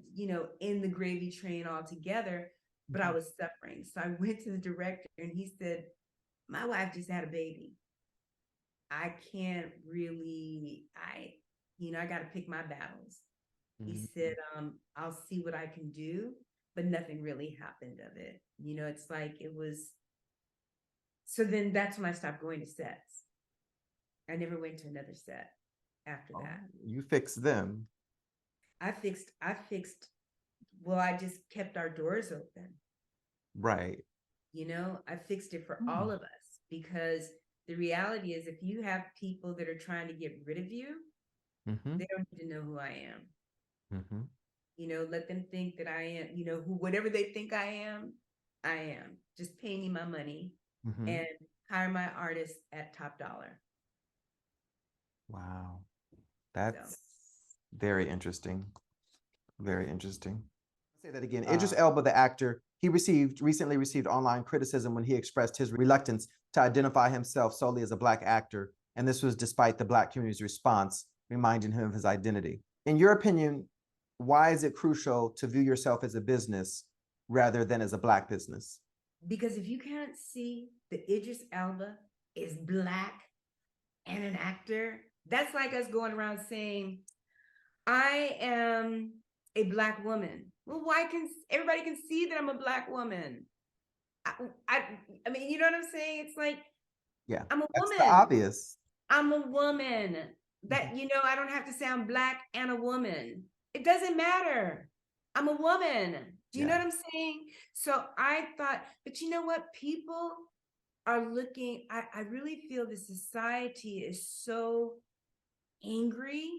end the gravy train altogether, but I was suffering. So I went to the director and he said, my wife just had a baby. I can't really, I got to pick my battles. He said, I'll see what I can do, but nothing really happened of it. It's like it was. So then that's when I stopped going to sets. I never went to another set after that. You fixed them. I fixed, well, I just kept our doors open. Right. I fixed it for all of us, because the reality is, if you have people that are trying to get rid of you, they don't need to know who I am. Let them think that I am, whatever they think I am. Just pay me my money. And hire my artists at top dollar. Wow. That's very interesting. Very interesting. I'll say that again. Idris Elba, the actor, he recently received online criticism when he expressed his reluctance to identify himself solely as a Black actor. And this was despite the Black community's response, reminding him of his identity. In your opinion, why is it crucial to view yourself as a business rather than as a Black business? Because if you can't see that Idris Elba is Black and an actor, that's like us going around saying, I am a Black woman. Well, everybody can see that I'm a Black woman? I mean, you know what I'm saying? It's like, I'm a woman. That's obvious. I'm a woman. That, I don't have to say I'm Black and a woman. It doesn't matter. I'm a woman. Do you know what I'm saying? So I thought, but you know what? People are looking, I really feel the society is so angry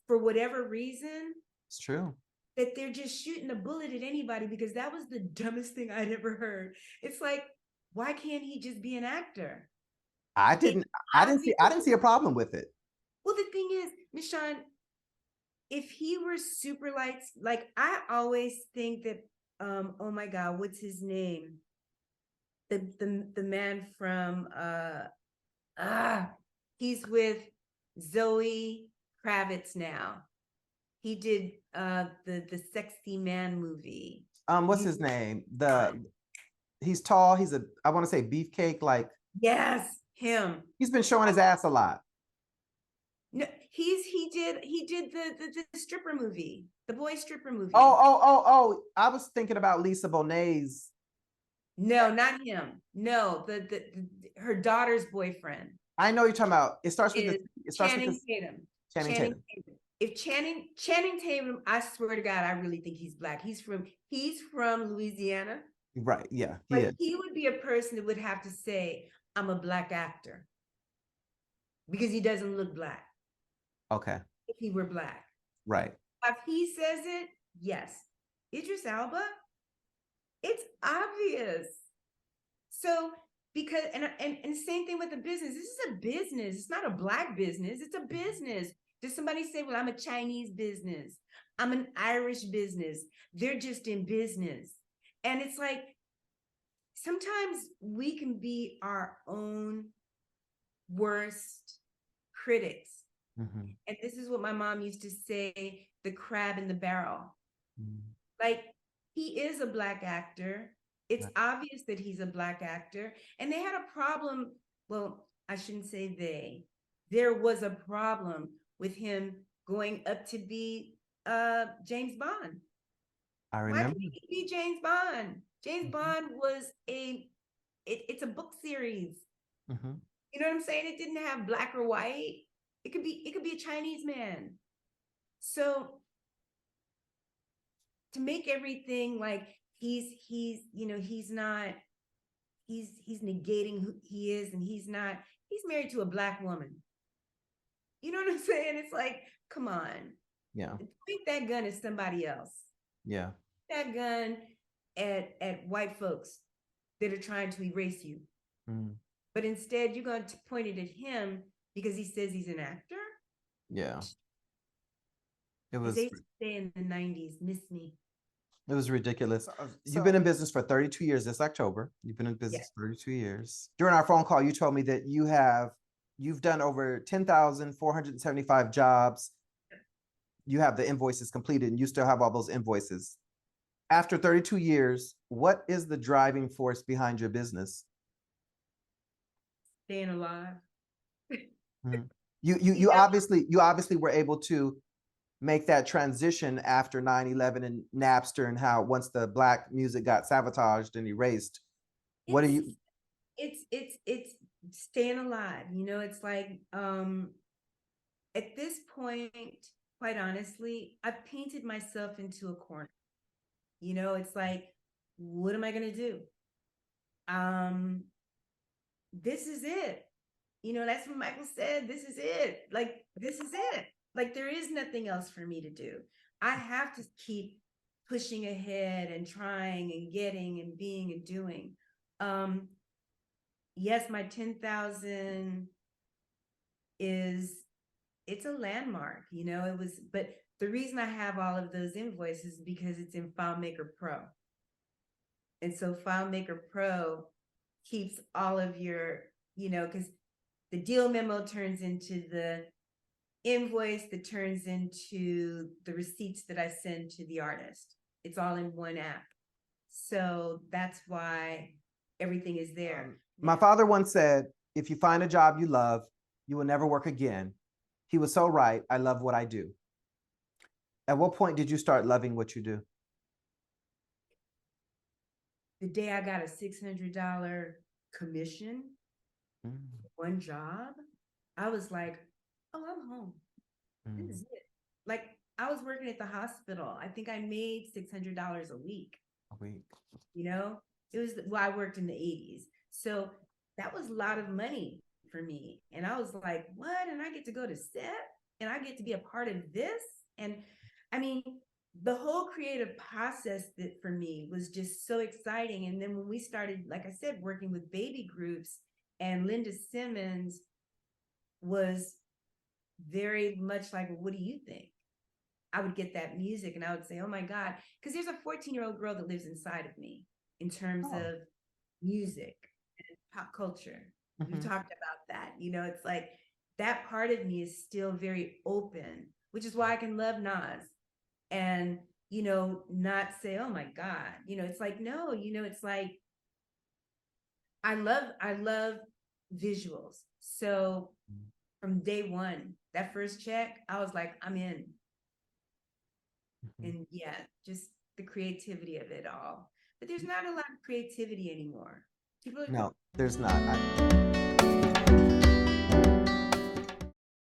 for whatever reason. It's true. That they're just shooting a bullet at anybody, because that was the dumbest thing I'd ever heard. It's like, why can't he just be an actor? I didn't see a problem with it. Well, the thing is, Miss Shawn, if he were super lights, like I always think that, oh my God, what's his name? the man from he's with Zoe Kravitz now. He did the Sexy Man movie. What's his name? He's tall. He's I want to say beefcake. Like, yes, him. he's been showing his ass a lot. No, he did the stripper movie, the boy stripper movie. Oh! I was thinking about Lisa Bonet's. No, not him. No, her daughter's boyfriend. I know you're talking about. It starts with Channing Tatum. Channing Tatum. If Channing Tatum, I swear to God, I really think he's black. He's from Louisiana. Right. Yeah. But he would be a person that would have to say, I'm a black actor. Because he doesn't look black. Okay. If he were black. Right. If he says it, yes. Idris Elba, it's obvious. So because and same thing with the business. This is a business. It's not a black business. It's a business. Does somebody say, well, I'm a Chinese business. I'm an Irish business. They're just in business. And it's like, sometimes we can be our own worst critics. Mm-hmm. And this is what my mom used to say, the crab in the barrel. Mm-hmm. Like, he is a black actor. It's obvious that he's a black actor. And they had a problem. Well, I shouldn't say they. There was a problem with him going up to be James Bond. I remember. Why can't he be James Bond? James Bond was it's a book series. Mm-hmm. You know what I'm saying? It didn't have black or white. It could be a Chinese man. So to make everything like he's negating who he is, and he's married to a black woman. You know what I'm saying? It's like, come on. Yeah. Point that gun at somebody else. Yeah. That gun at white folks that are trying to erase you. Mm. But instead, you're going to point it at him because he says he's an actor. Yeah. It was. They say in the 90s, miss me. It was ridiculous. You've been in business for 32 years this October. You've been in business 32 years. During our phone call, you told me that you've done over 10,475 jobs. You have the invoices completed and you still have all those invoices. After 32 years, what is the driving force behind your business? Staying alive. Mm-hmm. You obviously were able to make that transition after 9/11 and Napster, and how once the black music got sabotaged and erased. It's staying alive. You know, it's like at this point, quite honestly, I've painted myself into a corner. You know, it's like, what am I gonna do? This is it. You know, that's what Michael said. This is it. Like, this is it. Like, there is nothing else for me to do. I have to keep pushing ahead and trying and getting and being and doing. Yes, my 10,000 it's a landmark, you know, but the reason I have all of those invoices is because it's in FileMaker Pro. And so FileMaker Pro keeps all of your, you know, because the deal memo turns into the invoice that turns into the receipts that I send to the artist. It's all in one app. So that's why everything is there. My father once said, if you find a job you love, you will never work again. He was so right. I love what I do. At what point did you start loving what you do? The day I got a $600 commission, one job, I was like, oh, I'm home. This is it. Like, I was working at the hospital. I think I made $600 a week. You know, I worked in the 80s. So that was a lot of money for me. And I was like, what? And I get to go to set and I get to be a part of this. And I mean, the whole creative process that for me was just so exciting. And then when we started, like I said, working with baby groups, and Linda Simmons was very much like, well, what do you think? I would get that music and I would say, oh my God, because there's a 14-year-old girl that lives inside of me in terms of music and pop culture. We've Mhm. talked about that. You know, it's like that part of me is still very open, which is why I can love Nas and, you know, not say, oh my God, you know, it's like, no, you know, it's like, I love visuals. So from day one, that first check, I was like, I'm in. Mhm. And yeah, just the creativity of it all. But there's not a lot of creativity anymore. People are No, there's not.